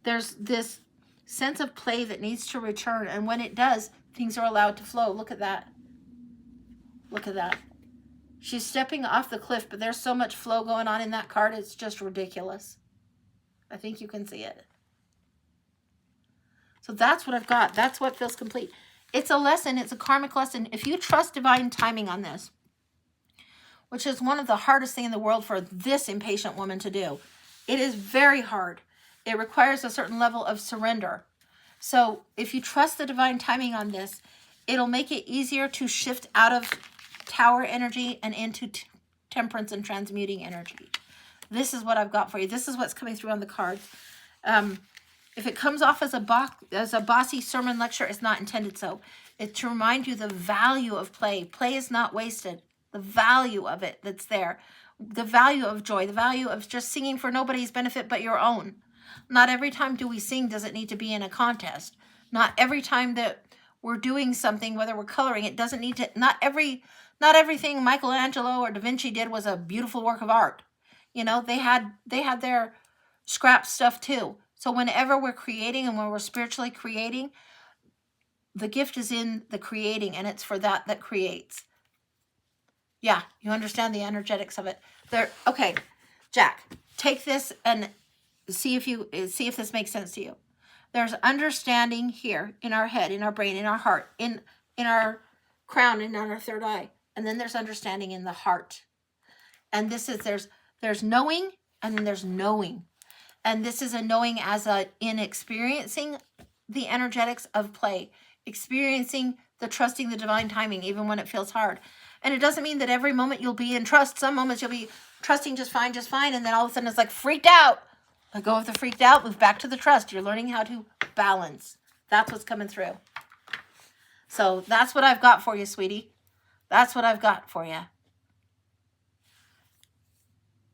There's this sense of play that needs to return, and when it does, things are allowed to flow. Look at that. Look at that. She's stepping off the cliff, but there's so much flow going on in that card, it's just ridiculous. I think you can see it. So that's what I've got. That's what feels complete. It's a lesson. It's a karmic lesson. If you trust divine timing on this, which is one of the hardest things in the world for this impatient woman to do, it is very hard. It requires a certain level of surrender. So if you trust the divine timing on this, it'll make it easier to shift out of tower energy and into temperance and transmuting energy. This is what I've got for you. This is what's coming through on the cards. If it comes off as a bossy sermon lecture, it's not intended so. It's to remind you the value of play. Play is not wasted. The value of it that's there. The value of joy. The value of just singing for nobody's benefit but your own. Not every time do we sing does it need to be in a contest. Not every time that we're doing something, whether we're coloring, it doesn't need to, not everything Michelangelo or Da Vinci did was a beautiful work of art. You know, they had their scrap stuff too. So whenever we're creating and when we're spiritually creating, the gift is in the creating, and it's for that creates. Yeah, you understand the energetics of it. Okay, Jack, take this and see if this makes sense to you. There's understanding here in our head, in our brain, in our heart, in our crown, and on our third eye. And then there's understanding in the heart. And this is, there's knowing, and then there's knowing. And this is a knowing in experiencing the energetics of play, experiencing the trusting the divine timing, even when it feels hard. And it doesn't mean that every moment you'll be in trust. Some moments you'll be trusting just fine. And then all of a sudden it's like freaked out. Let go of the freaked out, move back to the trust. You're learning how to balance. That's what's coming through. So that's what I've got for you, sweetie. That's what I've got for you.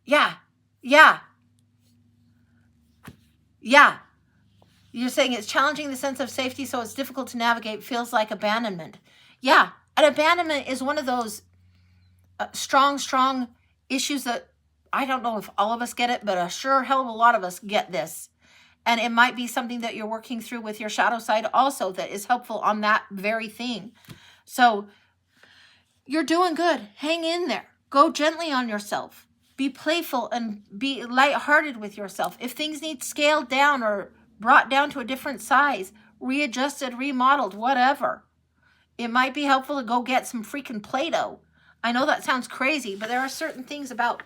Yeah. You're saying it's challenging the sense of safety, so it's difficult to navigate, feels like abandonment. Yeah, and abandonment is one of those strong issues that I don't know if all of us get it, but a sure hell of a lot of us get this. And it might be something that you're working through with your shadow side also that is helpful on that very thing. So you're doing good. Hang in there. Go gently on yourself. Be playful and be lighthearted with yourself. If things need scaled down or brought down to a different size, readjusted, remodeled, whatever, it might be helpful to go get some freaking Play-Doh. I know that sounds crazy, but there are certain things about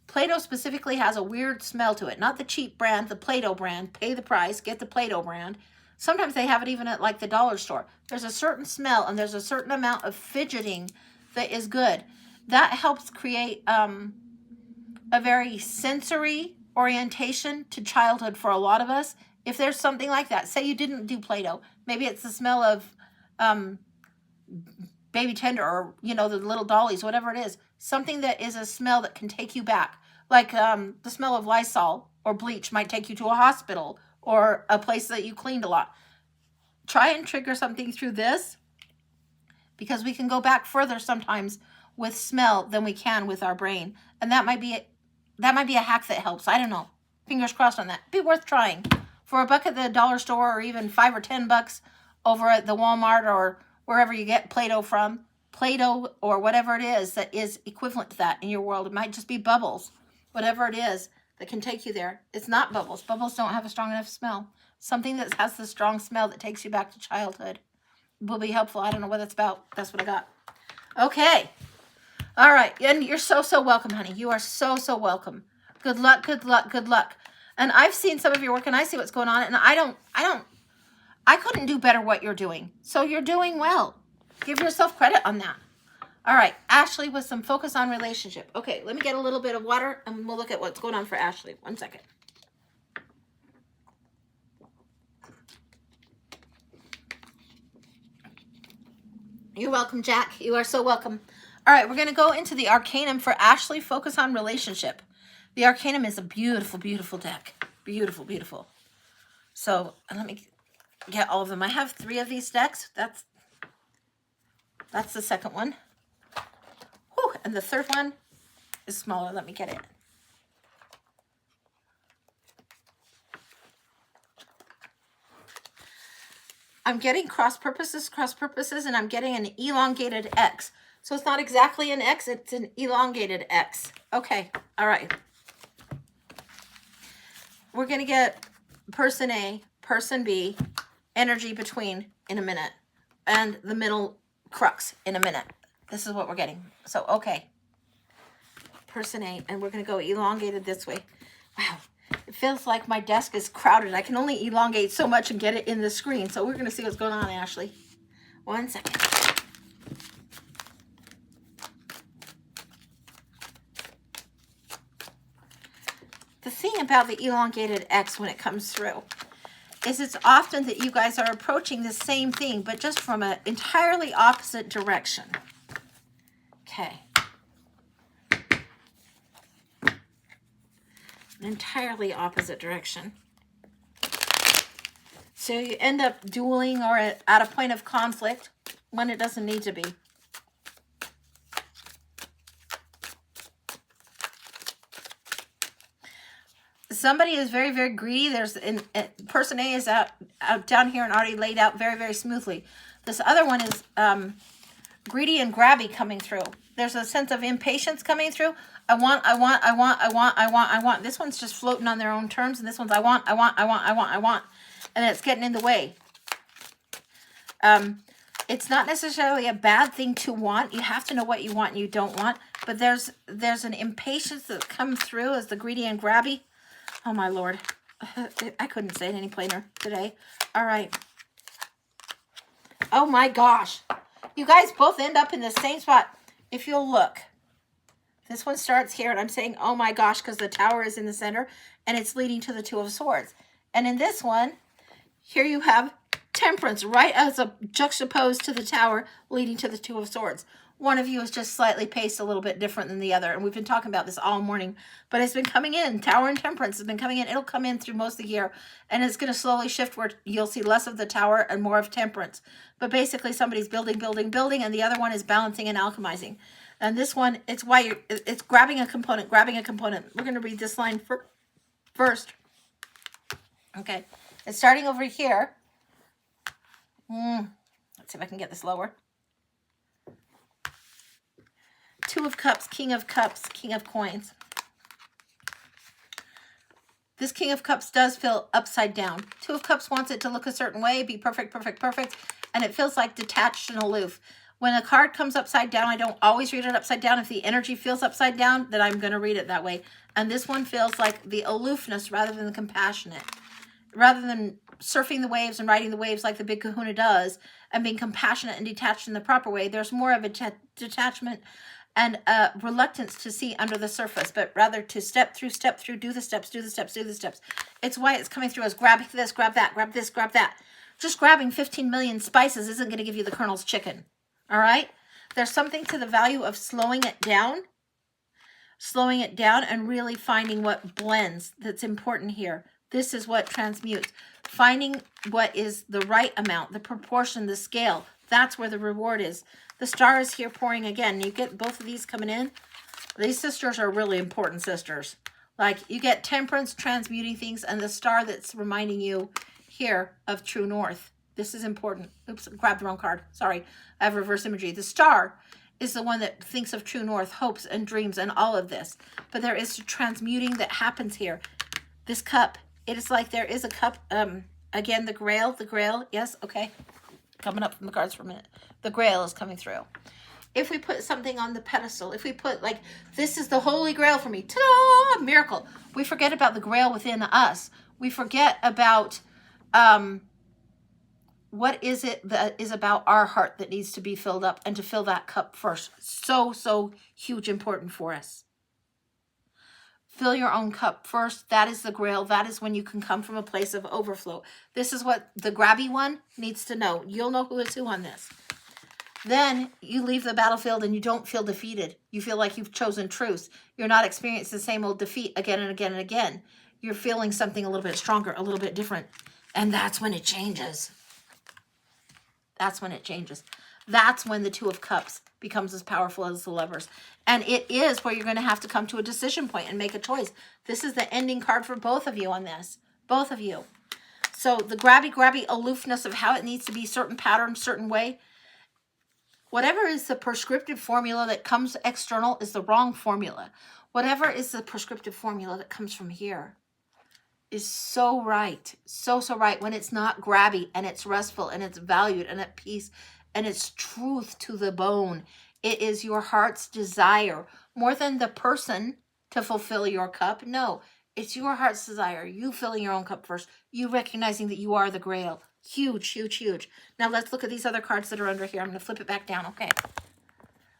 Play-Doh specifically has a weird smell to it. Not the cheap brand, the Play-Doh brand. Pay the price, get the Play-Doh brand. Sometimes they have it even at like the dollar store. There's a certain smell and there's a certain amount of fidgeting that is good. That helps create a very sensory orientation to childhood for a lot of us. If there's something like that, say you didn't do Play-Doh, maybe it's the smell of Baby Tender or, you know, the little dollies, whatever it is, something that is a smell that can take you back. Like the smell of Lysol or bleach might take you to a hospital or a place that you cleaned a lot. Try and trigger something through this, because we can go back further sometimes with smell than we can with our brain. And that might be a hack that helps. I don't know. Fingers crossed on that. Be worth trying. For a buck at the dollar store, or even $5 or $10 over at the Walmart or wherever you get Play-Doh from, Play-Doh or whatever it is that is equivalent to that in your world. It might just be bubbles, whatever it is that can take you there. It's not bubbles. Bubbles don't have a strong enough smell. Something that has the strong smell that takes you back to childhood will be helpful. I don't know what that's about. That's what I got. Okay. All right. And you're so, so welcome, honey. You are so, so welcome. Good luck, good luck, good luck. And I've seen some of your work and I see what's going on, and I couldn't do better what you're doing. So you're doing well. Give yourself credit on that. All right. Ashley with some focus on relationship. Okay. Let me get a little bit of water and we'll look at what's going on for Ashley. 1 second. You're welcome, Jack. You are so welcome. All right. We're going to go into the Arcanum for Ashley. Focus on relationship. The Arcanum is a beautiful, beautiful deck. Beautiful, beautiful. So let me get all of them. I have 3 of these decks. That's the second one. Whew, and the third one is smaller. Let me get it. I'm getting cross purposes, and I'm getting an elongated X. So it's not exactly an X, it's an elongated X. Okay, all right. We're going to get person A, person B, energy between in a minute, and the middle crux in a minute. This is what we're getting. So, okay. Person A, and we're going to go elongated this way. Wow. It feels like my desk is crowded. I can only elongate so much and get it in the screen. So we're going to see what's going on, Ashley. 1 second. The thing about the elongated X when it comes through is it's often that you guys are approaching the same thing, but just from an entirely opposite direction. Okay. An entirely opposite direction. So you end up dueling or at a point of conflict when it doesn't need to be. Somebody is very, very greedy. There's person A is out down here and already laid out very, very smoothly. This other one is greedy and grabby coming through. There's a sense of impatience coming through. I want. This one's just floating on their own terms, and this one's I want. And it's getting in the way. It's not necessarily a bad thing to want. You have to know what you want and you don't want. But there's an impatience that comes through as the greedy and grabby. Oh, my Lord. I couldn't say it any plainer today. All right. Oh, my gosh. You guys both end up in the same spot. If you'll look, this one starts here, and I'm saying, oh, my gosh, because the tower is in the center, and it's leading to the Two of Swords. And in this one, here you have Temperance right as a juxtaposed to the tower, leading to the Two of Swords. One of you is just slightly paced a little bit different than the other. And we've been talking about this all morning. But it's been coming in. Tower and Temperance has been coming in. It'll come in through most of the year. And it's going to slowly shift where you'll see less of the Tower and more of Temperance. But basically somebody's building. And the other one is balancing and alchemizing. And this one, it's grabbing a component. We're going to read this line first. Okay, it's starting over here. Let's see if I can get this lower. Two of Cups, King of Cups, King of Coins. This King of Cups does feel upside down. Two of Cups wants it to look a certain way, be perfect, perfect, perfect, and it feels like detached and aloof. When a card comes upside down, I don't always read it upside down. If the energy feels upside down, then I'm going to read it that way. And this one feels like the aloofness rather than the compassionate. Rather than surfing the waves and riding the waves like the big kahuna does and being compassionate and detached in the proper way, there's more of a detachment and a reluctance to see under the surface, but rather to step through, do the steps, do the steps, do the steps. It's why it's coming through as grab this, grab that, grab this, grab that. Just grabbing 15 million spices isn't going to give you the Colonel's chicken. All right? There's something to the value of slowing it down and really finding what blends that's important here. This is what transmutes. Finding what is the right amount, the proportion, the scale. That's where the reward is. The star is here pouring again. You get both of these coming in. These sisters are really important sisters. Like you get temperance, transmuting things, and the star that's reminding you here of true north. This is important. Oops, grabbed the wrong card. Sorry, I have reverse imagery. The star is the one that thinks of true north, hopes and dreams and all of this. But there is transmuting that happens here. This cup, it is like there is a cup. Again, the grail, yes, okay. Coming up from the cards for a minute. The grail is coming through. If we put something on the pedestal, if we put like, this is the holy grail for me, ta-da, miracle. We forget about the grail within us. We forget about what is it that is about our heart that needs to be filled up and to fill that cup first. So huge, important for us. Fill your own cup first. That is the grail. That is when you can come from a place of overflow. This is what the grabby one needs to know. You'll know who is who on this. Then you leave the battlefield and you don't feel defeated. You feel like you've chosen truth. You're not experiencing the same old defeat again and again and again. You're feeling something a little bit stronger, a little bit different. And that's when it changes. That's when it changes. That's when the Two of Cups becomes as powerful as the Lovers. And it is where you're going to have to come to a decision point and make a choice. This is the ending card for both of you on this. Both of you. So the grabby aloofness of how it needs to be, certain pattern, certain way. Whatever is the prescriptive formula that comes external is the wrong formula. Whatever is the prescriptive formula that comes from here is so right. So right. When it's not grabby and it's restful and it's valued and at peace and it's truth to the bone. It is your heart's desire more than the person to fulfill your cup. No, it's your heart's desire. You filling your own cup first. You recognizing that you are the grail. Huge, huge, huge. Now let's look at these other cards that are under here. I'm going to flip it back down. Okay.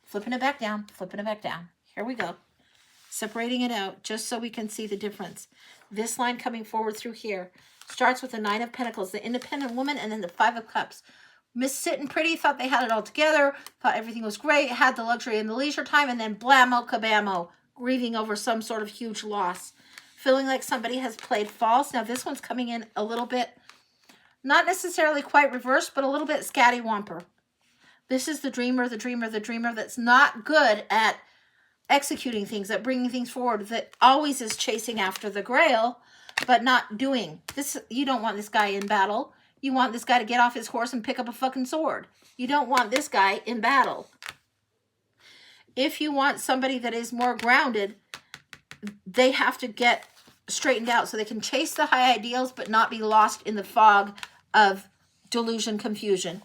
Flipping it back down. Flipping it back down. Here we go. Separating it out just so we can see the difference. This line coming forward through here starts with the Nine of Pentacles, the independent woman, and then the Five of Cups. Miss Sitting Pretty thought they had it all together, thought everything was great, had the luxury and the leisure time, and then blammo kabammo, grieving over some sort of huge loss. Feeling like somebody has played false. Now this one's coming in a little bit, not necessarily quite reversed, but a little bit scatty-wamper. This is the dreamer that's not good at executing things, at bringing things forward, that always is chasing after the grail, but not doing. This. You don't want this guy in battle. You want this guy to get off his horse and pick up a fucking sword. You don't want this guy in battle. If you want somebody that is more grounded, they have to get straightened out so they can chase the high ideals but not be lost in the fog of delusion, confusion.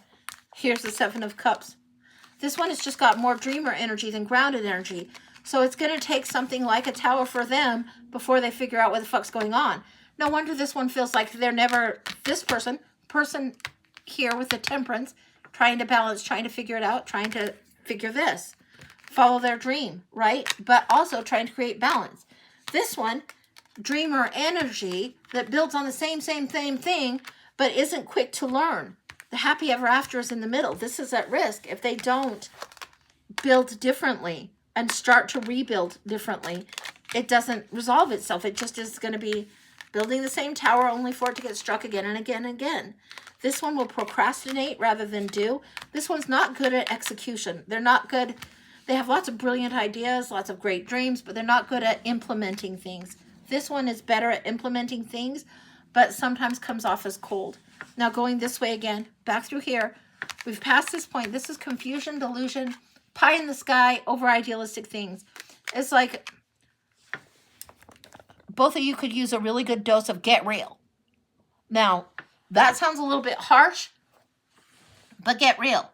Here's the Seven of Cups. This one has just got more dreamer energy than grounded energy. So it's going to take something like a tower for them before they figure out what the fuck's going on. No wonder this one feels like they're never, this person here with the Temperance, trying to balance, trying to figure it out, trying to figure this. Follow their dream, right? But also trying to create balance. This one, dreamer energy that builds on the same thing, but isn't quick to learn. The happy ever after is in the middle. This is at risk if they don't build differently and start to rebuild differently. It doesn't resolve itself. It just is going to be building the same tower only for it to get struck again and again and again. This one will procrastinate rather than do. This one's not good at execution. They're not good. They have lots of brilliant ideas, lots of great dreams, but they're not good at implementing things. This one is better at implementing things, but sometimes comes off as cold. Now going this way again, back through here, we've passed this point. This is confusion, delusion, pie in the sky over idealistic things. It's like both of you could use a really good dose of get real. Now, that sounds a little bit harsh, but get real.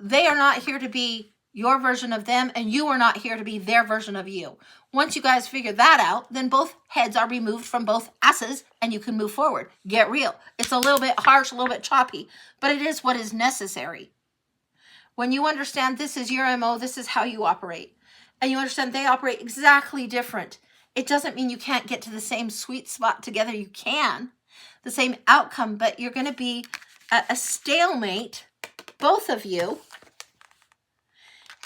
They are not here to be your version of them, and you are not here to be their version of you. Once you guys figure that out, then both heads are removed from both asses, and you can move forward. Get real. It's a little bit harsh, a little bit choppy, but it is what is necessary. When you understand this is your MO, this is how you operate, and you understand they operate exactly different, it doesn't mean you can't get to the same sweet spot together. You can. The same outcome, but you're going to be a stalemate, both of you,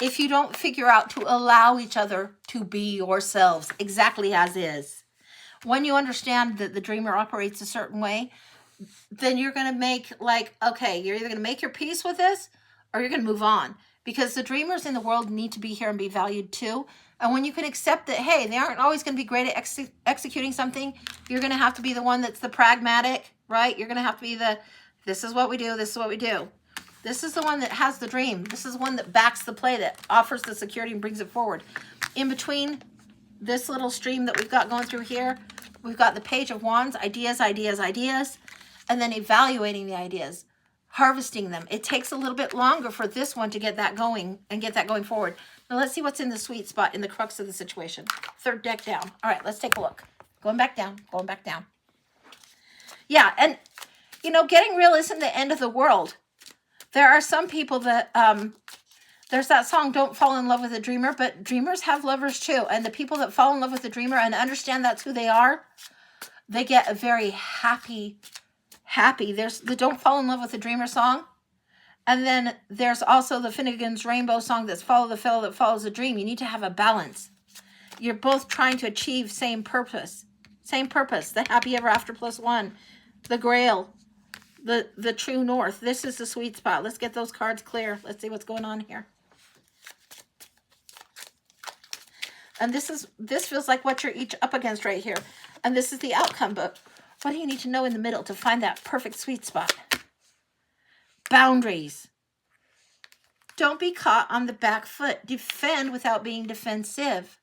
if you don't figure out to allow each other to be yourselves exactly as is. When you understand that the dreamer operates a certain way, then you're going to make like, okay, you're either going to make your peace with this or you're going to move on, because the dreamers in the world need to be here and be valued too. And when you can accept that, hey, they aren't always going to be great at executing something, you're going to have to be the one that's the pragmatic, right? You're going to have to be the, this is what we do, this is what we do. This is the one that has the dream. This is the one that backs the play, that offers the security and brings it forward. In between this little stream that we've got going through here, we've got the Page of Wands, ideas, ideas, ideas, and then evaluating the ideas, harvesting them. It takes a little bit longer for this one to get that going and get that going forward. Now let's see what's in the sweet spot, in the crux of the situation. Third deck down. All right, let's take a look. Going back down, going back down. Yeah, and, you know, getting real isn't the end of the world. There are some people that, there's that song, Don't Fall in Love with a Dreamer, but dreamers have lovers too. And the people that fall in love with the dreamer and understand that's who they are, they get a very happy. There's the Don't Fall in Love with a Dreamer song. And then there's also the Finnegan's Rainbow song that's Follow the Fellow That Follows a Dream. You need to have a balance. You're both trying to achieve same purpose. Same purpose. The happy ever after +1. The Grail. The true north. This is the sweet spot. Let's get those cards clear. Let's see what's going on here. And this feels like what you're each up against right here. And this is the outcome, but what do you need to know in the middle to find that perfect sweet spot? Boundaries. Don't be caught on the back foot. Defend without being defensive.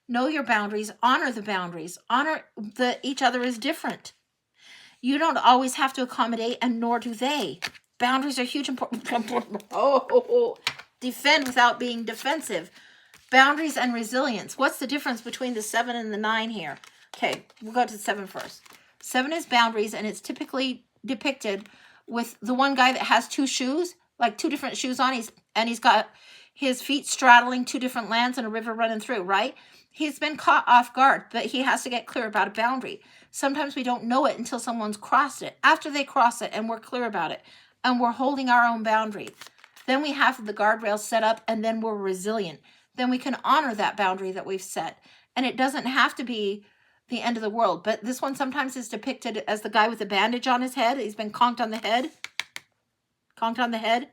Know your boundaries. Honor the boundaries. Honor that each other is different. You don't always have to accommodate, and nor do they. Boundaries are huge, important. Defend without being defensive. Boundaries and resilience. What's the difference between the 7 and the 9 here? Okay, we'll go to 7 first. 7 is boundaries, and it's typically depicted with the one guy that has 2 shoes, like 2 different shoes on. He's got his feet straddling 2 different lands and a river running through, right? He's been caught off guard, but he has to get clear about a boundary. Sometimes we don't know it until someone's crossed it. After they cross it and we're clear about it and we're holding our own boundary, then we have the guardrails set up, and then we're resilient. Then we can honor that boundary that we've set. And it doesn't have to be the end of the world. But this one sometimes is depicted as the guy with the bandage on his head. He's been conked on the head. Conked on the head.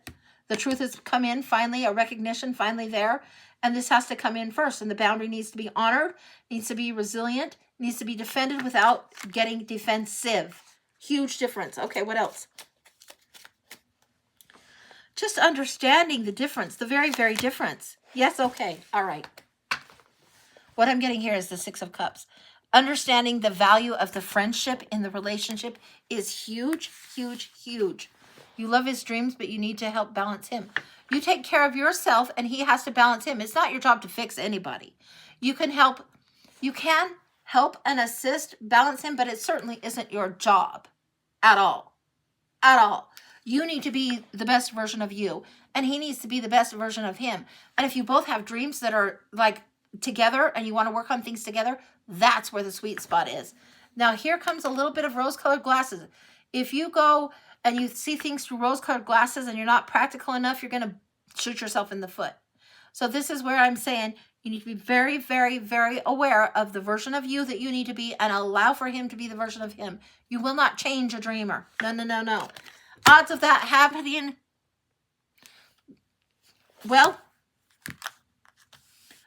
The truth has come in, finally, a recognition, finally there. And this has to come in first. And the boundary needs to be honored, needs to be resilient, needs to be defended without getting defensive. Huge difference. Okay, what else? Just understanding the difference, the very, very difference. Yes, okay, all right. What I'm getting here is the 6 of Cups. Understanding the value of the friendship in the relationship is huge, huge, huge. You love his dreams, but you need to help balance him. You take care of yourself, and he has to balance him. It's not your job to fix anybody. You can help and assist, balance him, but it certainly isn't your job at all. At all. You need to be the best version of you, and he needs to be the best version of him. And if you both have dreams that are like together and you want to work on things together, that's where the sweet spot is. Now, here comes a little bit of rose-colored glasses. If you go and you see things through rose-colored glasses and you're not practical enough, you're going to shoot yourself in the foot. So this is where I'm saying you need to be very, very, very aware of the version of you that you need to be, and allow for him to be the version of him. You will not change a dreamer. No, no, no, no. Odds of that happening, well,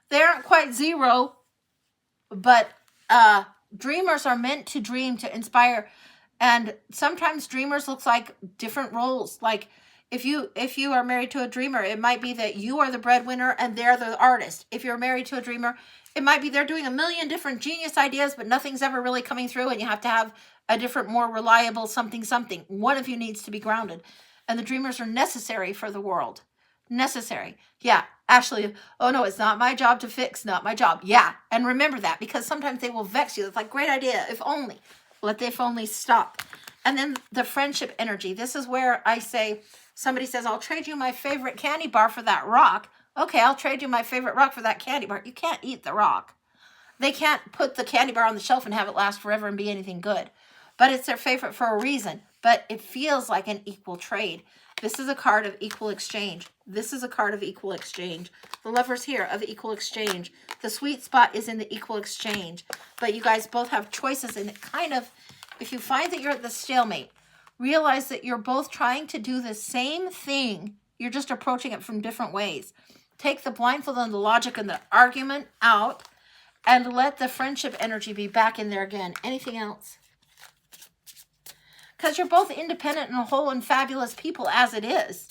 they aren't quite 0, but dreamers are meant to dream, to inspire. And sometimes dreamers looks like different roles. Like if you are married to a dreamer, it might be that you are the breadwinner and they're the artist. If you're married to a dreamer, it might be they're doing a million different genius ideas, but nothing's ever really coming through, and you have to have a different, more reliable something. One of you needs to be grounded. And the dreamers are necessary for the world. Necessary. Yeah, Ashley, oh no, it's not my job to fix, not my job. Yeah, and remember that, because sometimes they will vex you. It's like, great idea, if only. Let the if only stop. And then the friendship energy. This is where I say, somebody says, I'll trade you my favorite candy bar for that rock. Okay, I'll trade you my favorite rock for that candy bar. You can't eat the rock. They can't put the candy bar on the shelf and have it last forever and be anything good. But it's their favorite for a reason. But it feels like an equal trade. This is a card of equal exchange. This is a card of equal exchange. The Lovers here of equal exchange. The sweet spot is in the equal exchange. But you guys both have choices, and it kind of, if you find that you're at the stalemate, realize that you're both trying to do the same thing. You're just approaching it from different ways. Take the blindfold and the logic and the argument out, and let the friendship energy be back in there again. Anything else? Because you're both independent and whole and fabulous people as it is.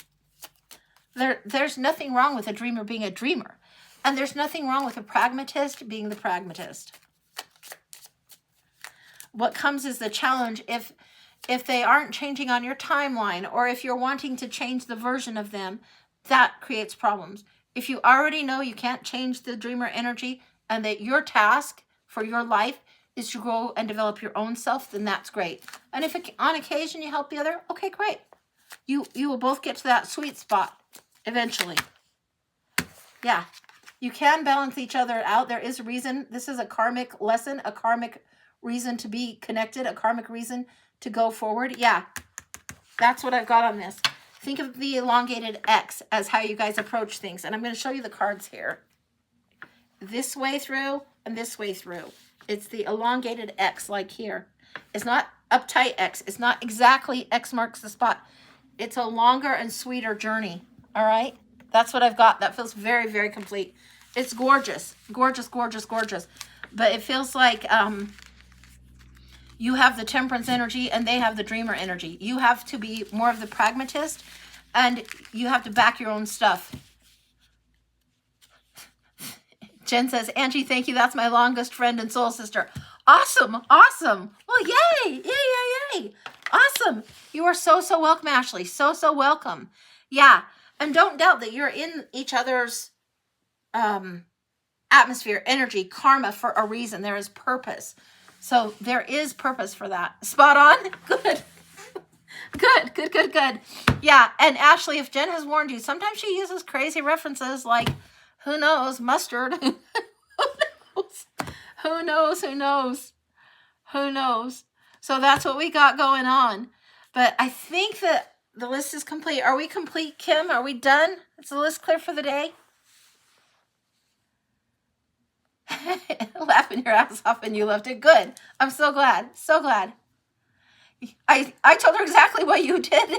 There's nothing wrong with a dreamer being a dreamer. And there's nothing wrong with a pragmatist being the pragmatist. What comes is the challenge if they aren't changing on your timeline, or if you're wanting to change the version of them, that creates problems. If you already know you can't change the dreamer energy, and that your task for your life is to grow and develop your own self, then that's great. And if on occasion you help the other, okay, great. You will both get to that sweet spot eventually. Yeah, you can balance each other out. There is a reason. This is a karmic lesson, a karmic reason to be connected, a karmic reason to go forward. Yeah, that's what I've got on this. Think of the elongated X as how you guys approach things. And I'm going to show you the cards here. This way through and this way through. It's the elongated X, like here. It's not uptight X. It's not exactly X marks the spot. It's a longer and sweeter journey. All right? That's what I've got. That feels very, very complete. It's gorgeous. Gorgeous, gorgeous, gorgeous. But it feels like you have the temperance energy and they have the dreamer energy. You have to be more of the pragmatist, and you have to back your own stuff. Jen says, Angie, thank you. That's my longest friend and soul sister. Awesome. Awesome. Well, yay. Yay, yay, yay. Awesome. You are so, so welcome, Ashley. So, so welcome. Yeah. And don't doubt that you're in each other's atmosphere, energy, karma for a reason. There is purpose. So there is purpose for that. Spot on. Good. Good, good, good, good. Yeah. And Ashley, if Jen has warned you, sometimes she uses crazy references like, who knows, mustard. Who knows? Who knows? Who knows? Who knows? So that's what we got going on. But I think that the list is complete. Are we complete, Kim? Are we done? Is the list clear for the day? Laughing your ass off and you loved it. Good. I'm so glad. So glad. I told her exactly what you did.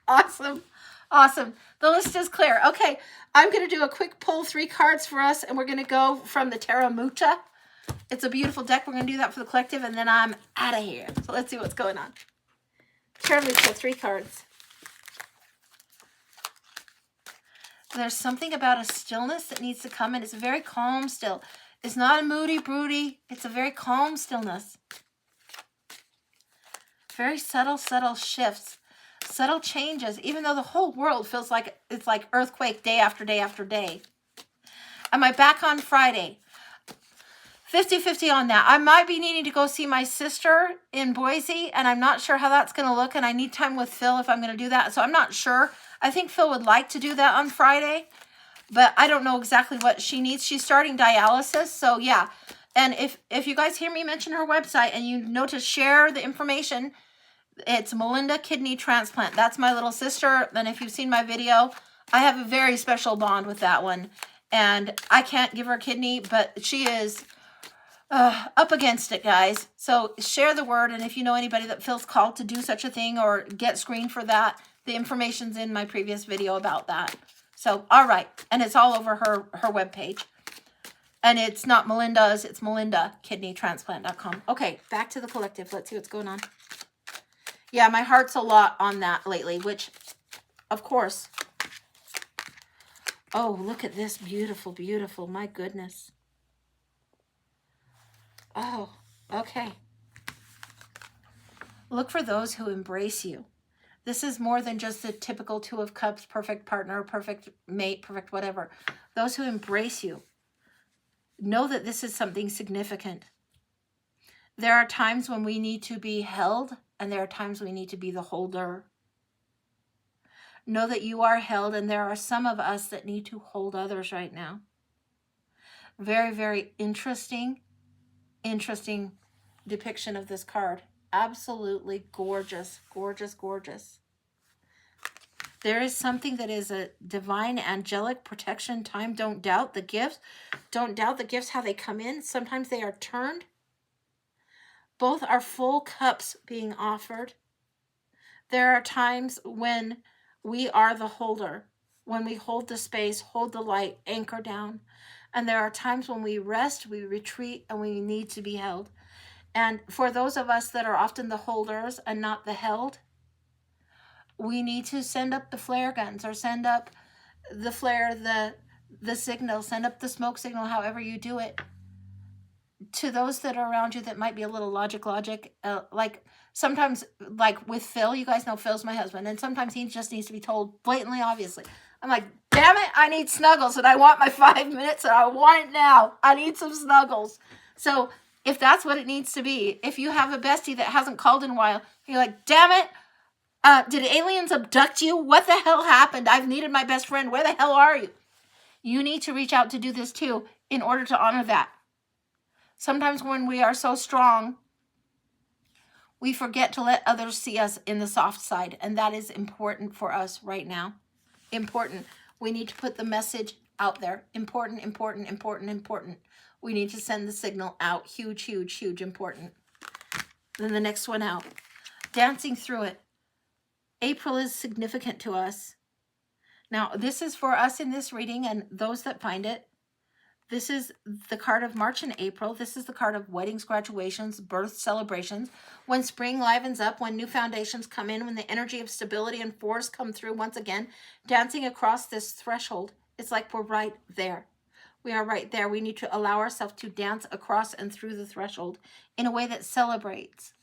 Awesome. Awesome. The list is clear. Okay. I'm going to do a quick pull, 3 cards for us, and we're going to go from the Tarot Mucha. It's a beautiful deck. We're going to do that for the collective, and then I'm out of here. So let's see what's going on. Tarot Mucha, 3 cards. There's something about a stillness that needs to come in. It's very calm still. It's not a moody, broody. It's a very calm stillness. Very subtle, subtle shifts. Subtle changes, even though the whole world feels like it's like earthquake day after day after day. Am I back on Friday? 50-50 on that. I might be needing to go see my sister in Boise, and I'm not sure how that's going to look, and I need time with Phil if I'm going to do that. So I'm not sure. I think Phil would like to do that on Friday, but I don't know exactly what she needs. She's starting dialysis, so yeah. And if you guys hear me mention her website and you know to share the information, it's Melinda Kidney Transplant. That's my little sister. Then if you've seen my video, I have a very special bond with that one. And I can't give her a kidney, but she is up against it, guys. So share the word. And if you know anybody that feels called to do such a thing or get screened for that, the information's in my previous video about that. So, all right. And it's all over her webpage. And it's not Melinda's, it's melindakidneytransplant.com. Okay, back to the collective. Let's see what's going on. Yeah, my heart's a lot on that lately, which, of course. Oh, look at this. Beautiful, beautiful. My goodness. Oh, okay. Look for those who embrace you. This is more than just the typical Two of Cups, perfect partner, perfect mate, perfect whatever. Those who embrace you. Know that this is something significant. There are times when we need to be held, and there are times we need to be the holder. Know that you are held, and there are some of us that need to hold others right now. Very, very interesting depiction of this card. Absolutely gorgeous, gorgeous, gorgeous. There is something that is a divine angelic protection time. Don't doubt the gifts. Don't doubt the gifts, how they come in. Sometimes they are turned. Both are full cups being offered. There are times when we are the holder, when we hold the space, hold the light, anchor down. And there are times when we rest, we retreat, and we need to be held. And for those of us that are often the holders and not the held, we need to send up the flare guns, or send up the flare, the signal, send up the smoke signal, however you do it, to those that are around you that might be a little logic. Like sometimes, like with Phil, you guys know Phil's my husband, and sometimes he just needs to be told blatantly, obviously. I'm like, damn it, I need snuggles, and I want my 5 minutes, and I want it now. I need some snuggles. So if that's what it needs to be, if you have a bestie that hasn't called in a while, you're like, damn it, did aliens abduct you? What the hell happened? I've needed my best friend. Where the hell are you? You need to reach out to do this too in order to honor that. Sometimes when we are so strong, we forget to let others see us in the soft side. And that is important for us right now. Important. We need to put the message out there. Important, important, important, important. We need to send the signal out. Huge, huge, huge, important. Then the next one out. Dancing through it. April is significant to us. Now, this is for us in this reading and those that find it. This is the card of March and April. This is the card of weddings, graduations, birth celebrations. When spring livens up, when new foundations come in, when the energy of stability and force come through once again, dancing across this threshold. It's like we're right there. We are right there. We need to allow ourselves to dance across and through the threshold in a way that celebrates.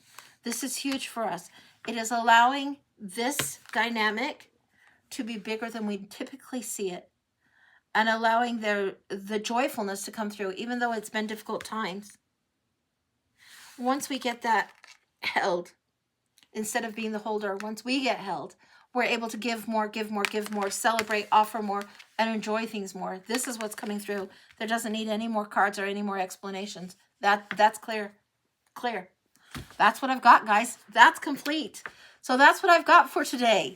This is huge for us. It is allowing this dynamic to be bigger than we typically see it, and allowing the joyfulness to come through, even though it's been difficult times. Once we get that held, instead of being the holder, once we get held, we're able to give more, give more, give more, celebrate, offer more, and enjoy things more. This is what's coming through. There doesn't need any more cards or any more explanations. That's clear. Clear. That's what I've got, guys. That's complete. So that's what I've got for today.